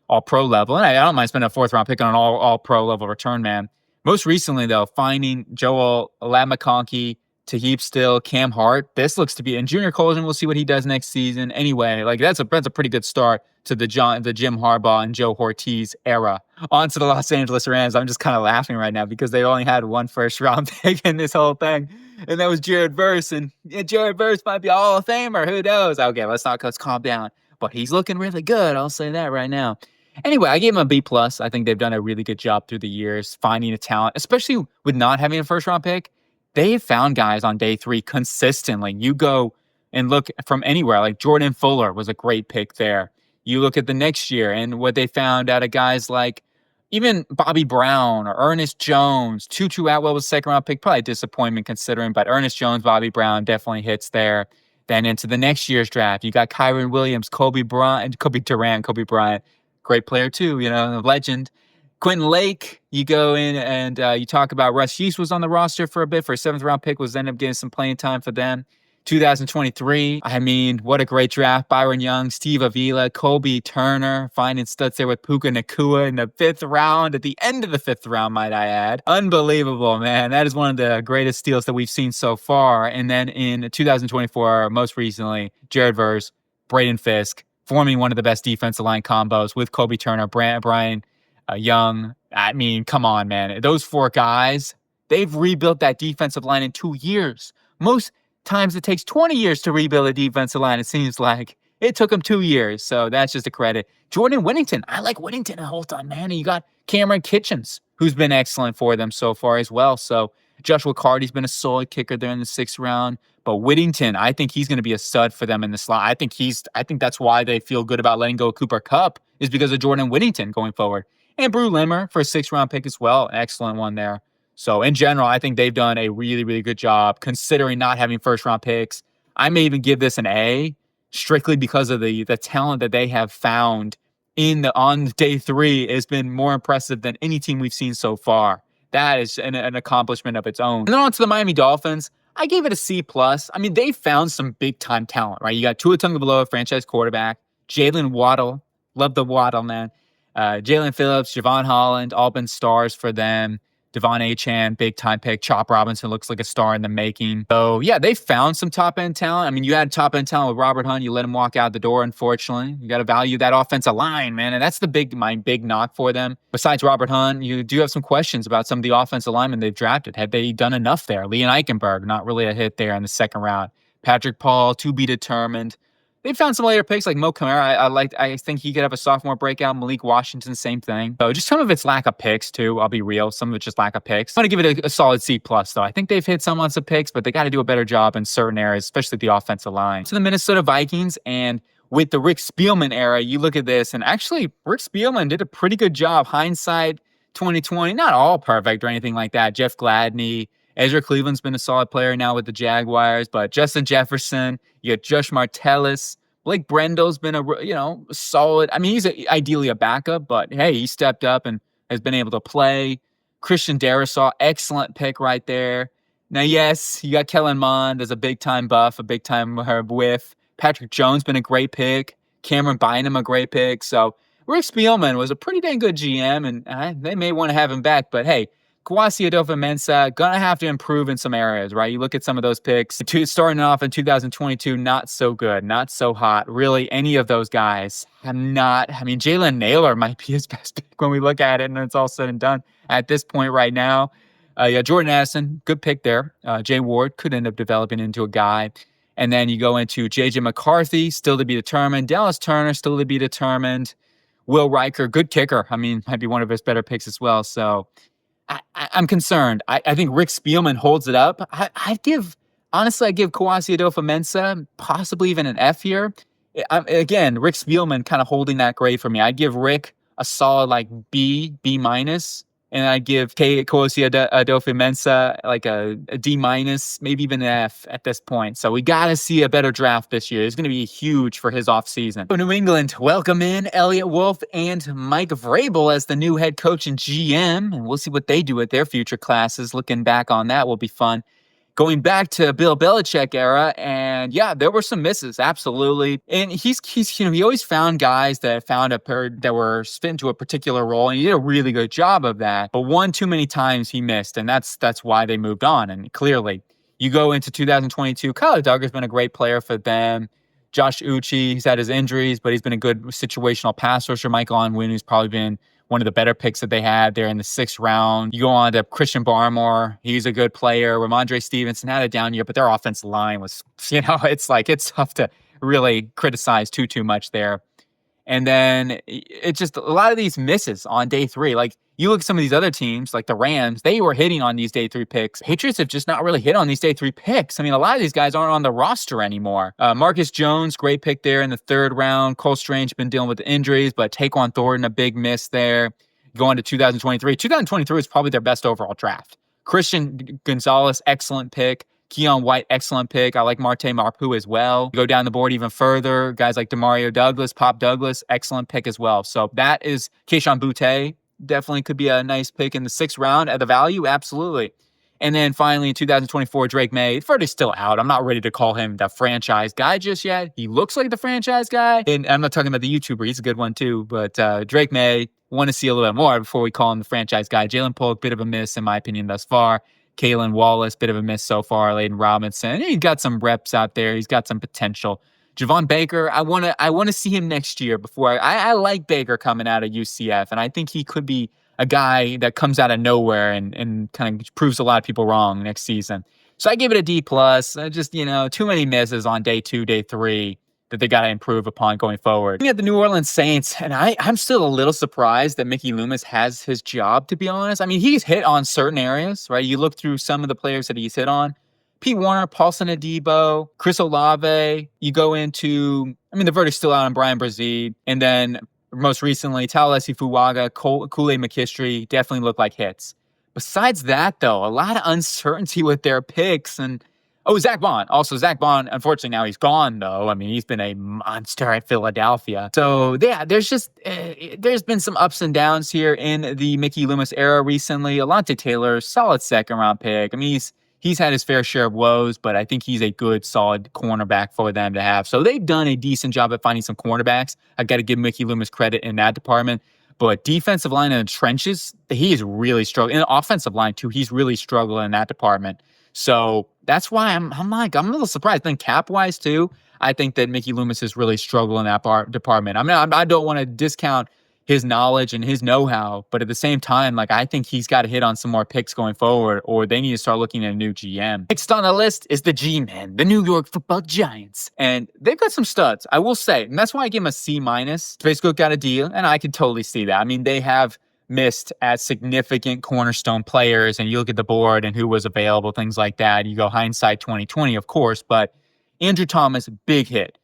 All-pro level. And I don't mind spending a 4th round pick on an all-pro level return man. Most recently, though, finding Joel Lamakonki, Tahib Still, Cam Hart. This looks to be, and Junior Colson, we'll see what he does next season. Anyway, like that's a pretty good start to the Jim Harbaugh and Joe Ortiz era. On to the Los Angeles Rams. I'm just kind of laughing right now because they only had 1 first-round pick in this whole thing. And that was Jared Verse. And Jared Verse might be a Hall of Famer. Who knows? Okay, let's calm down. But he's looking really good. I'll say that right now. Anyway, I gave him a B+. I think they've done a really good job through the years finding a talent, especially with not having a first-round pick. They've found guys on day 3 consistently. You go and look from anywhere, like Jordan Fuller was a great pick there. You look at the next year and what they found out of guys like even Bobby Brown or Ernest Jones. Tutu Atwell was a 2nd-round pick, probably a disappointment considering, but Ernest Jones, Bobby Brown definitely hits there. Then into the next year's draft, you got Kyron Williams, Kobe Bryant, great player too, a legend. Quentin Lake, you go in and you talk about Russ Yeast was on the roster for a bit for a 7th-round pick, was ended up getting some playing time for them. 2023, I mean, what a great draft. Byron Young, Steve Avila, Kobe Turner, finding studs there with Puka Nacua in the 5th round, at the end of the 5th round, might I add. Unbelievable, man. That is one of the greatest steals that we've seen so far. And then in 2024, most recently, Jared Verse, Braden Fisk, forming one of the best defensive line combos with Kobe Turner, Brian Young. I mean, come on, man. Those 4 guys, they've rebuilt that defensive line in 2 years. Most times it takes 20 years to rebuild a defensive line. It seems like it took them 2 years. So that's just a credit. Jordan Whittington. I like Whittington a whole ton, man. And you got Cameron Kitchens, who's been excellent for them so far as well. So Joshua Carty's been a solid kicker there in the 6th round. But Whittington, I think he's going to be a stud for them in the slot. I think that's why they feel good about letting go of Cooper Kupp, is because of Jordan Whittington going forward. And Brew Limmer for a 6th-round pick as well. An excellent one there. So in general, I think they've done a really, really good job considering not having 1st-round picks. I may even give this an A strictly because of the talent that they have found on day 3 has been more impressive than any team we've seen so far. That is an accomplishment of its own. And then on to the Miami Dolphins. I gave it a C+. I mean, they found some big-time talent, right? You got Tua Tagovailoa, franchise quarterback. Jalen Waddle. Love the Waddle, man. Jalen Phillips, Javon Holland, all been stars for them. Devon Achane, big-time pick. Chop Robinson looks like a star in the making. So, yeah, they found some top-end talent. I mean, you had top-end talent with Robert Hunt. You let him walk out the door, unfortunately. You got to value that offensive line, man. And that's my big knock for them. Besides Robert Hunt, you do have some questions about some of the offensive linemen they've drafted. Have they done enough there? Leon Eichenberg, not really a hit there in the 2nd round. Patrick Paul, to be determined. They found some later picks like Mo Kamara. I think he could have a sophomore breakout. Malik Washington, same thing. So just some of it's lack of picks too. I'll be real. Some of it's just lack of picks. I'm going to give it a solid C+ though. I think they've hit some on some picks, but they got to do a better job in certain areas, especially the offensive line. So the Minnesota Vikings, and with the Rick Spielman era, you look at this, and actually Rick Spielman did a pretty good job. Hindsight 2020, not all perfect or anything like that. Jeff Gladney, Ezra Cleveland's been a solid player now with the Jaguars, but Justin Jefferson, you got Josh Martellus, Blake Brendel's been a solid. I mean, he's ideally a backup, but hey, he stepped up and has been able to play. Christian Darrisaw, excellent pick right there. Now, yes, you got Kellen Mond as a big-time buff, a big-time whiff. Patrick Jones been a great pick. Cameron Bynum, a great pick. So Rick Spielman was a pretty dang good GM, and they may want to have him back. But hey, Kwasi Adolfo-Mensah, gonna have to improve in some areas, right? You look at some of those picks. Starting off in 2022, not so good, not so hot. Really, any of those guys have not. I mean, Jalen Naylor might be his best pick when we look at it, and it's all said and done at this point right now. Jordan Addison, good pick there. Jay Ward could end up developing into a guy. And then you go into J.J. McCarthy, still to be determined. Dallas Turner, still to be determined. Will Riker, good kicker. I mean, might be one of his better picks as well. So I'm concerned. I think Rick Spielman holds it up. Honestly, I'd give Kawasi Adolfo-Mensah possibly even an F here. Again, Rick Spielman kind of holding that grade for me. I'd give Rick a solid like B minus, and I'd give Kawasi Adolfo-Mensah like a D minus, maybe even an F at this point. So we got to see a better draft this year. It's going to be huge for his offseason. So New England, welcome in Elliot Wolf and Mike Vrabel as the new head coach and GM, and we'll see what they do with their future classes. Looking back on that will be fun. Going back to Bill Belichick era, and yeah, there were some misses, absolutely. And he's he always found guys that that were fit into a particular role, and he did a really good job of that. But one too many times he missed, and that's why they moved on. And clearly, you go into 2022, Kyle Duggar's been a great player for them. Josh Uche, he's had his injuries, but he's been a good situational pass rusher. Michael Onwenu, who's probably been one of the better picks that they had there in the 6th round. You go on to Christian Barmore. He's a good player. Ramondre Stevenson had a down year, but their offensive line was, it's tough to really criticize too much there. And then it's just a lot of these misses on day 3. Like you look at some of these other teams, like the Rams, they were hitting on these day 3 picks. Patriots have just not really hit on these day 3 picks. I mean, a lot of these guys aren't on the roster anymore. Marcus Jones, great pick there in the 3rd round. Cole Strange been dealing with the injuries, but Taquan Thornton, a big miss there. Going to 2023. 2023 is probably their best overall draft. Christian Gonzalez, excellent pick. Keon White, excellent pick. I like Marte Marpu as well. You go down the board even further, guys like Demario Douglas, Pop Douglas, excellent pick as well. So that is Keyshawn Butte. Definitely could be a nice pick in the 6th round at the value, absolutely. And then finally in 2024, Drake May. Furty's still out. I'm not ready to call him the franchise guy just yet. He looks like the franchise guy. And I'm not talking about the YouTuber. He's a good one too. But Drake May, want to see a little bit more before we call him the franchise guy. Jalen Polk, bit of a miss in my opinion thus far. Kalen Wallace, bit of a miss so far. Layden Robinson, he's got some reps out there. He's got some potential. Javon Baker, I want to see him next year. Before I like Baker coming out of UCF, and I think he could be a guy that comes out of nowhere and kind of proves a lot of people wrong next season. So I give it a D plus. Just too many misses on day 2, day 3 that they got to improve upon going forward. Looking at the New Orleans Saints, and I'm still a little surprised that Mickey Loomis has his job, to be honest. I mean, he's hit on certain areas, right? You look through some of the players that he's hit on. Pete Warner, Paulson Adebo, Chris Olave. You go into, the verdict's still out on Brian Brzee. And then most recently, Taolesi Fuaga, Kool-Aid McKistry definitely look like hits. Besides that, though, a lot of uncertainty with their picks. And Zach Bond. Also, Zach Bond, unfortunately, now he's gone, though. He's been a monster at Philadelphia. So, yeah, there's been some ups and downs here in the Mickey Loomis era recently. Alontae Taylor, solid 2nd-round pick. He's had his fair share of woes, but I think he's a good, solid cornerback for them to have. So, they've done a decent job at finding some cornerbacks. I've got to give Mickey Loomis credit in that department. But defensive line in the trenches, he is really struggling. And offensive line, too, he's really struggling in that department. So that's why I'm a little surprised. Then cap-wise, too, I think that Mickey Loomis is really struggling in that department. I don't want to discount his knowledge and his know-how, but at the same time, I think he's got to hit on some more picks going forward, or they need to start looking at a new GM. Next on the list is the G-Men, the New York Football Giants. And they've got some studs, I will say. And that's why I give them a C-. Facebook got a deal, and I can totally see that. They have missed at significant cornerstone players, and you look at the board and who was available, things like that. You go hindsight 2020, of course, but Andrew Thomas, big hit.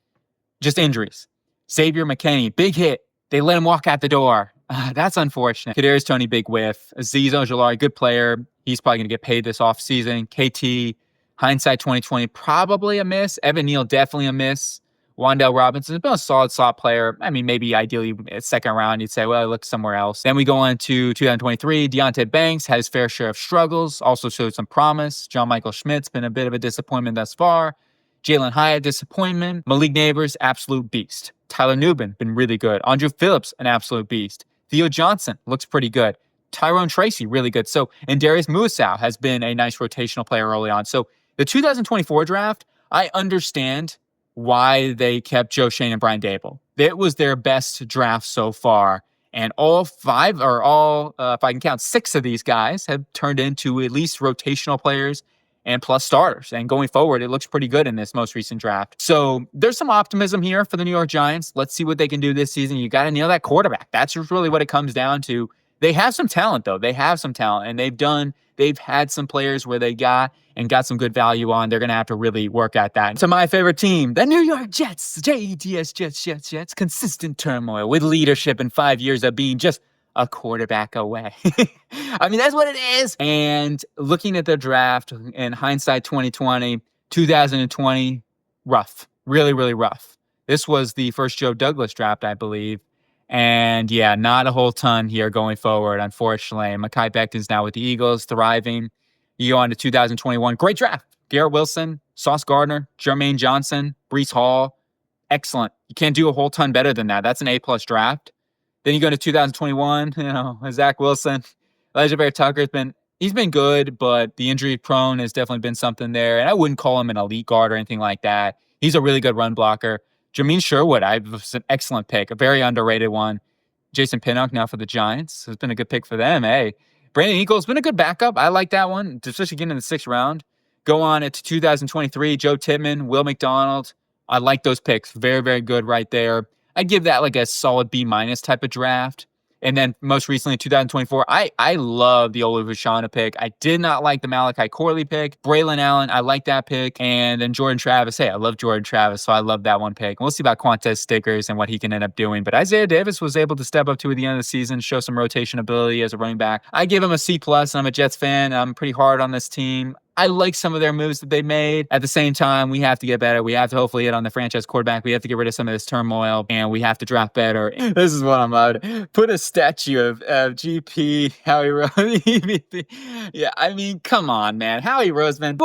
Just injuries. Xavier McKinney, big hit. They let him walk out the door. That's unfortunate. Kadarius Toney, big whiff. Azeez Ojulari, good player. He's probably going to get paid this offseason. KT, hindsight 2020, probably a miss. Evan Neal, definitely a miss. Wan'Dale Robinson has been a solid slot player. Maybe ideally at 2nd round, you'd say, well, look somewhere else. Then we go on to 2023. Deontay Banks had his fair share of struggles, also showed some promise. John Michael Schmidt's been a bit of a disappointment thus far. Jalen Hyatt, disappointment. Malik Neighbors, absolute beast. Tyler Nubin, been really good. Andrew Phillips, an absolute beast. Theo Johnson, looks pretty good. Tyrone Tracy, really good. And Darius Muasau has been a nice rotational player early on. So the 2024 draft, I understand why they kept Joe Shane and Brian Dable. It was their best draft so far. And if I can count 6 of these guys have turned into at least rotational players and plus starters. And going forward, it looks pretty good in this most recent draft. So there's some optimism here for the New York Giants. Let's see what they can do this season. You got to nail that quarterback. That's really what it comes down to. They have some talent, though. They have some talent, and they've had some players where they got some good value on. They're going to have to really work at that. To my favorite team, the New York Jets, Jets, Jets, consistent turmoil with leadership in 5 years of being just a quarterback away. I mean, that's what it is. And looking at the draft in hindsight 2020, rough, really, really rough. This was the first Joe Douglas draft, I believe. And yeah, not a whole ton here going forward, unfortunately. Mekhi Becton's now with the Eagles, thriving. You go on to 2021. Great draft. Garrett Wilson, Sauce Gardner, Jermaine Johnson, Breece Hall. Excellent. You can't do a whole ton better than that. That's an A-plus draft. Then you go to 2021, Zach Wilson. Elijah Bear Tucker's he's been good, but the injury prone has definitely been something there. And I wouldn't call him an elite guard or anything like that. He's a really good run blocker. Jamin Sherwood, was an excellent pick, a very underrated one. Jason Pinnock now for the Giants. It's been a good pick for them. Hey, Brandon Eagles been a good backup. I like that one, especially getting in the 6th round. Go on to 2023, Joe Tittman, Will McDonald. I like those picks. Very, very good right there. I'd give that like a solid B- type of draft. And then most recently, 2024, I love the Oluvashana pick. I did not like the Malachi Corley pick. Braylon Allen, I like that pick. And then Jordan Travis. Hey, I love Jordan Travis, so I love that one pick. We'll see about Quantez Stickers and what he can end up doing. But Isaiah Davis was able to step up to at the end of the season, show some rotation ability as a running back. I give him a C+. I'm a Jets fan. I'm pretty hard on this team. I like some of their moves that they made. At the same time, we have to get better. We have to hopefully hit on the franchise quarterback. We have to get rid of some of this turmoil, and we have to draft better. This is what I'm about. Put a statue of GP, Howie Roseman. Yeah, I mean, come on, man. Howie Roseman.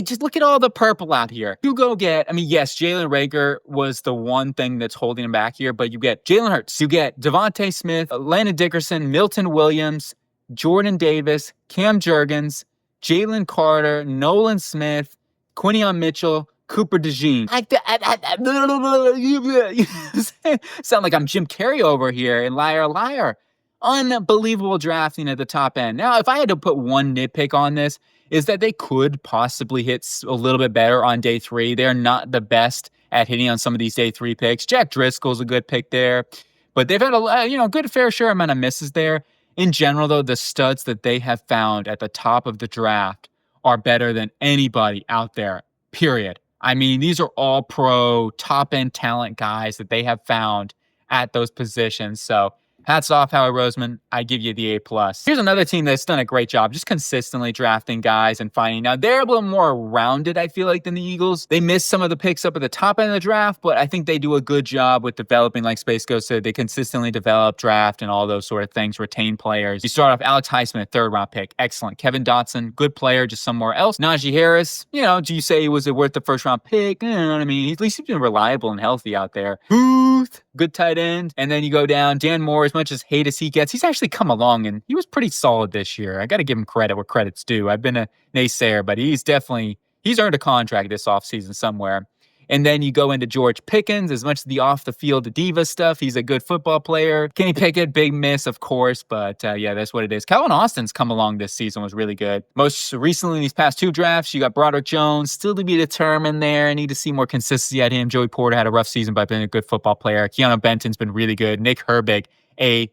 Just look at all the purple out here. You go get, yes, Jalen Reagor was the one thing that's holding him back here, but you get Jalen Hurts. You get Devontae Smith, Landon Dickerson, Milton Williams, Jordan Davis, Cam Jurgens, Jalen Carter, Nolan Smith, Quinion Mitchell, Cooper DeJean. Sound like I'm Jim Carrey over here in Liar Liar. Unbelievable drafting at the top end. Now, if I had to put one nitpick on this, is that they could possibly hit a little bit better on day 3. They're not the best at hitting on some of these day 3 picks. Jack Driscoll's a good pick there, but they've had a good fair share amount of misses there. In general, though, the studs that they have found at the top of the draft are better than anybody out there, period. I mean, these are all pro, top-end talent guys that they have found at those positions. So hats off, Howie Roseman. I give you the A+. Here's another team that's done a great job just consistently drafting guys and finding. Now, they're a little more rounded, I feel like, than the Eagles. They missed some of the picks up at the top end of the draft, but I think they do a good job with developing, like SpaceGhost said. They consistently develop, draft, and all those sort of things, retain players. You start off Alex Highsmith, 3rd-round pick. Excellent. Kevin Dotson, good player, just somewhere else. Najee Harris, do you say was it worth the 1st-round pick? You know what I mean? At least he's been reliable and healthy out there. Booth, good tight end. And then you go down, Dan Moore, as much as hate as he gets, he's actually come along and he was pretty solid this year. I got to give him credit where credit's due. I've been a naysayer, but he's earned a contract this offseason somewhere. And then you go into George Pickens, as much as the off-the-field diva stuff, he's a good football player. Kenny Pickett, big miss, of course, but yeah, that's what it is. Calvin Austin's come along this season, was really good. Most recently, in these past 2 drafts, you got Broderick Jones, still to be determined there. I need to see more consistency at him. Joey Porter had a rough season, but been a good football player. Keanu Benton's been really good. Nick Herbig, A+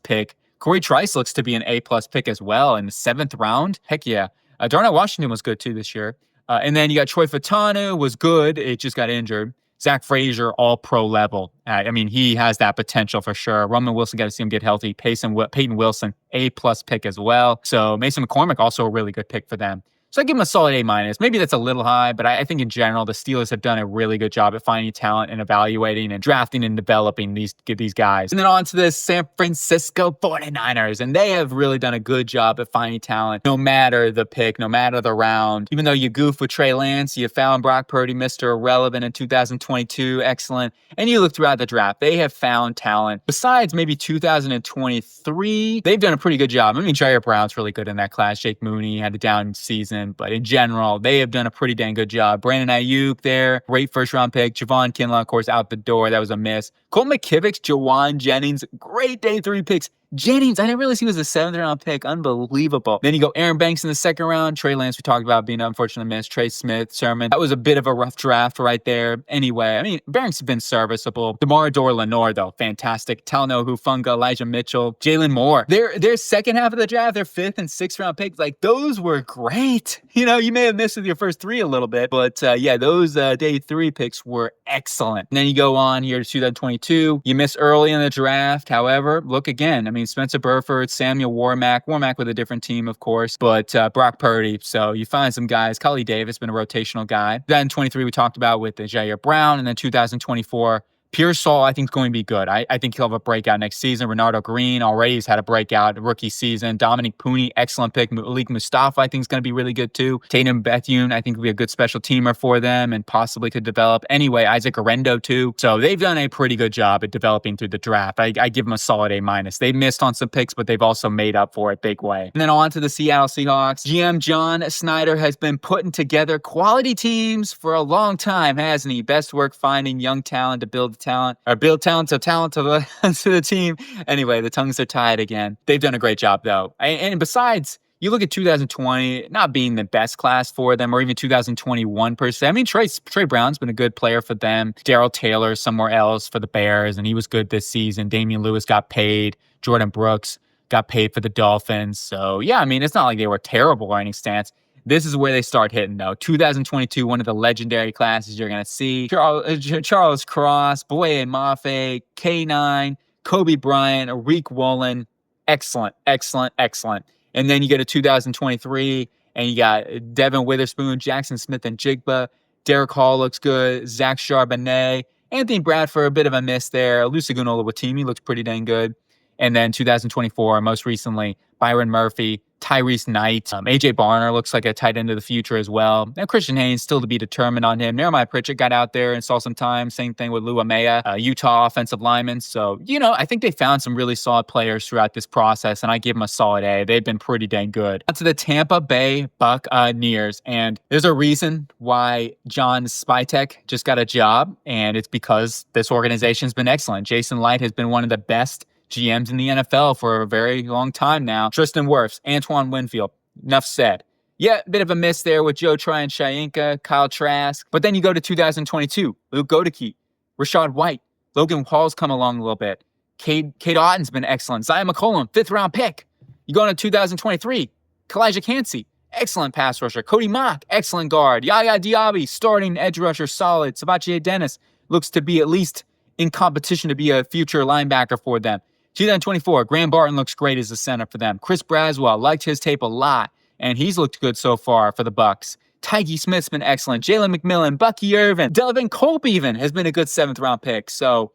pick. Corey Trice looks to be an A+ pick as well in the 7th round. Heck yeah. Darnell Washington was good too this year. And then you got Troy Fatanu, was good. It just got injured. Zach Frazier, all pro level. He has that potential for sure. Roman Wilson, got to see him get healthy. Peyton Wilson, A+ pick as well. So Mason McCormick, also a really good pick for them. So I give him a solid A-. Maybe that's a little high, but I think in general, the Steelers have done a really good job at finding talent and evaluating and drafting and developing these guys. And then on to the San Francisco 49ers, and they have really done a good job at finding talent, no matter the pick, no matter the round. Even though you goof with Trey Lance, you found Brock Purdy, Mr. Irrelevant in 2022, excellent. And you look throughout the draft, they have found talent. Besides maybe 2023, they've done a pretty good job. Jair Brown's really good in that class. Jake Mooney had a down season. But in general, they have done a pretty dang good job. Brandon Ayuk there, great 1st-round pick. Javon Kinlaw, of course, out the door. That was a miss. Colt McKivitz, Jawan Jennings, great day 3 picks. Jennings, I didn't realize he was a 7th-round pick. Unbelievable. Then you go Aaron Banks in the 2nd round. Trey Lance, we talked about being unfortunately missed. Trey Smith, Sherman. That was a bit of a rough draft right there. Anyway, I mean, Banks has been serviceable. DeMar Lenore, though, fantastic. Talanoa Hufanga, Elijah Mitchell, Jalen Moore. Their second half of the draft, their 5th and 6th-round picks, like, those were great. You know, you may have missed with your first 3 a little bit, but yeah, those day 3 picks were excellent. And then you go on here to 2022. You miss early in the draft. However, look again. I mean, Spencer Burford, Samuel Warmack with a different team, of course, but Brock Purdy. So you find some guys. Cully Davis, been a rotational guy. 2023, we talked about with Jair Brown, and then 2024, Pearsall, I think, is going to be good. I think he'll have a breakout next season. Renardo Green already has had a breakout rookie season. Dominic Pooney, excellent pick. Malik Mustafa, I think, is going to be really good too. Tatum Bethune, I think, will be a good special teamer for them and possibly could develop. Anyway, Isaac Arendo too. So they've done a pretty good job at developing through the draft. I give them a solid A-. They missed on some picks, but they've also made up for it big way. And then on to the Seattle Seahawks. GM John Snyder has been putting together quality teams for a long time, hasn't he? Best work finding young talent to build talent to the team. Anyway, the tongues are tied again. They've done a great job though. And besides, you look at 2020 not being the best class for them, or even 2021 per se. I mean, Trey Brown's been a good player for them. Darrell Taylor somewhere else for the Bears, and he was good this season. Damian Lewis got paid. Jordan Brooks got paid for the Dolphins. So yeah, I mean, it's not like they were terrible by any stance. This is where they start hitting, though. 2022, one of the legendary classes you're going to see. Charles Cross, Boye Mafe, K9, Kobe Bryant, Arik Woolen. Excellent, excellent, excellent. And then you get to 2023, and you got Devin Witherspoon, Jackson Smith and Jigba. Derek Hall looks good. Zach Charbonnet. Anthony Bradford, a bit of a miss there. Olusegun Oluwatimi looks pretty dang good. And then 2024, most recently, Byron Murphy, Tyrese Knight. AJ Barner looks like a tight end of the future as well. And Christian Haynes still to be determined on him. Jeremiah Pritchett got out there and saw some time. Same thing with Lou Amea, Utah offensive lineman. So, you know, I think they found some really solid players throughout this process, and I give them a solid A. They've been pretty dang good. On to the Tampa Bay Buccaneers. And there's a reason why John Spytek just got a job, and it's because this organization's been excellent. Jason Light has been one of the best GMs in the NFL for a very long time now. Tristan Wirfs, Antoine Winfield, enough said. Yeah, a bit of a miss there with Joe Tryon-Shoyinka, Kyle Trask. But then you go to 2022, Luke Godeke, Rashad White, Logan Hall's come along a little bit. Cade Otton's been excellent. Zion McCollum, 5th-round pick. You go into 2023, Kalijah Kancey, excellent pass rusher. Cody Mock, excellent guard. Yaya Diaby, starting edge rusher, solid. Sabachier Dennis looks to be at least in competition to be a future linebacker for them. 2024, Graham Barton looks great as a center for them. Chris Braswell, liked his tape a lot, and he's looked good so far for the Bucs. Tyke Smith's been excellent. Jalen McMillan, Bucky Irvin, Delvin Culp even has been a good 7th-round pick. So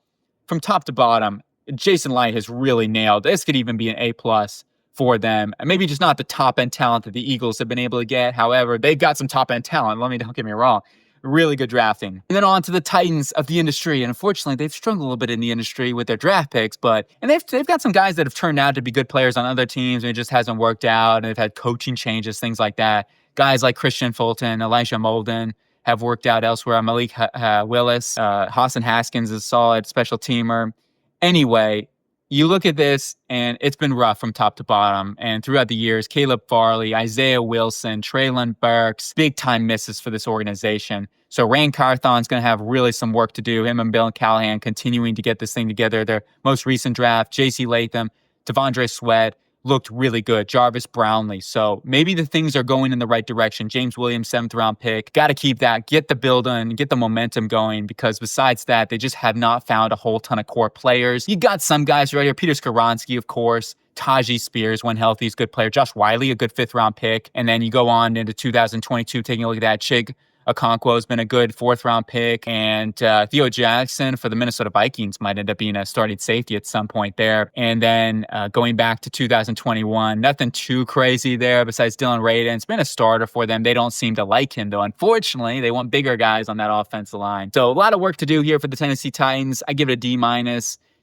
from top to bottom, Jason Light has really nailed. This could even be an A+ for them. Maybe just not the top-end talent that the Eagles have been able to get. However, they've got some top-end talent. Don't get me wrong. Really good drafting. And then on to the Titans of the industry. And unfortunately, they've struggled a little bit in the industry with their draft picks, and they've got some guys that have turned out to be good players on other teams, and it just hasn't worked out, and they've had coaching changes, things like that. Guys like Christian Fulton, Elisha Molden have worked out elsewhere. Malik Willis, Hassan Haskins is a solid special teamer. Anyway, you look at this, and it's been rough from top to bottom. And throughout the years, Caleb Farley, Isaiah Wilson, Traylon Burks, big-time misses for this organization. So Rand Carthon's going to have really some work to do. Him and Bill Callahan continuing to get this thing together. Their most recent draft, J.C. Latham, Devondre Sweat, looked really good. Jarvis Brownlee. So maybe the things are going in the right direction. James Williams, 7th-round pick. Got to keep that. Get the build on, get the momentum going, because besides that, they just have not found a whole ton of core players. You got some guys right here. Peter Skoronski, of course. Tajee Spears, when healthy, is a good player. Josh Wiley, a good 5th-round pick. And then you go on into 2022, taking a look at that. Chig Okonkwo has been a good 4th-round pick, and Theo Jackson for the Minnesota Vikings might end up being a starting safety at some point there. And then going back to 2021, nothing too crazy there besides Dylan Radin. It's been a starter for them. They don't seem to like him, though. Unfortunately, they want bigger guys on that offensive line. So a lot of work to do here for the Tennessee Titans. I give it a D-.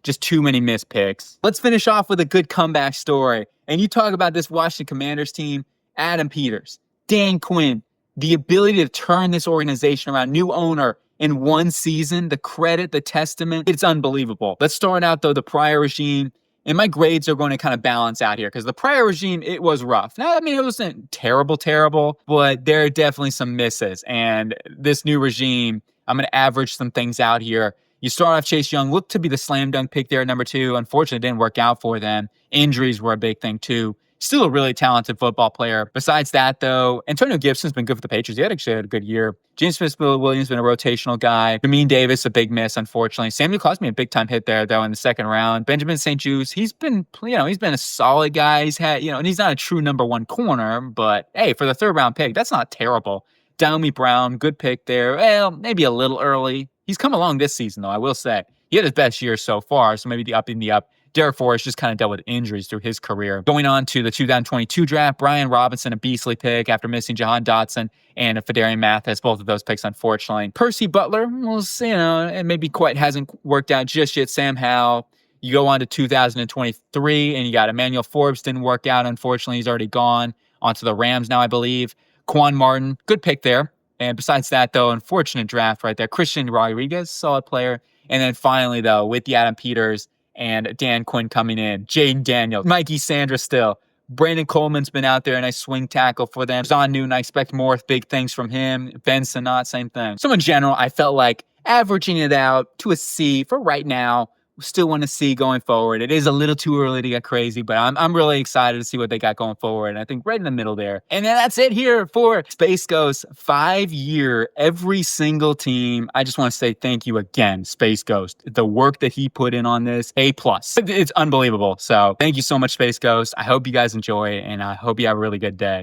Just too many missed picks. Let's finish off with a good comeback story. And you talk about this Washington Commanders team, Adam Peters, Dan Quinn, the ability to turn this organization around, new owner in one season, the credit, the testament, it's unbelievable. Let's start out, though, the prior regime. And my grades are going to kind of balance out here because the prior regime, it was rough. Now, I mean, it wasn't terrible, terrible, but there are definitely some misses. And this new regime, I'm going to average some things out here. You start off Chase Young, looked to be the slam dunk pick there at number 2. Unfortunately, it didn't work out for them. Injuries were a big thing too. Still a really talented football player. Besides that, though, Antonio Gibson's been good for the Patriots. He actually had a good year. James Smith-Williams been a rotational guy. Jamin Davis, a big miss, unfortunately. Samuel Cosme, a big-time hit there, though, in the second round. Benjamin St-Juste, he's been a solid guy. He's had, and he's not a true number 1 corner, but hey, for the third-round pick, that's not terrible. Dowmy Brown, good pick there. Well, maybe a little early. He's come along this season, though, I will say. He had his best year so far, so maybe the up in the up. Derek Forrest just kind of dealt with injuries through his career. Going on to the 2022 draft, Brian Robinson, a beastly pick after missing Jahan Dotson and Fedarian Mathis, both of those picks, unfortunately. Percy Butler, well, it maybe quite hasn't worked out just yet. Sam Howell. You go on to 2023, and you got Emmanuel Forbes, didn't work out, unfortunately. He's already gone. On to the Rams now, I believe. Quan Martin, good pick there. And besides that, though, unfortunate draft right there. Christian Rodriguez, solid player. And then finally, though, with the Adam Peters and Dan Quinn coming in, Jaden Daniels, Mikey Sandra still. Brandon Coleman's been out there, a nice swing tackle for them. Zahn Newton, I expect more big things from him. Ben Sanat, same thing. So in general, I felt like averaging it out to a C for right now. Still want to see going forward. It is a little too early to get crazy, but I'm really excited to see what they got going forward. And I think right in the middle there. And then that's it here for Space Ghost 5-year, every single team. I just want to say thank you again, Space Ghost. The work that he put in on this, A+. It's unbelievable. So thank you so much, Space Ghost. I hope you guys enjoy, and I hope you have a really good day.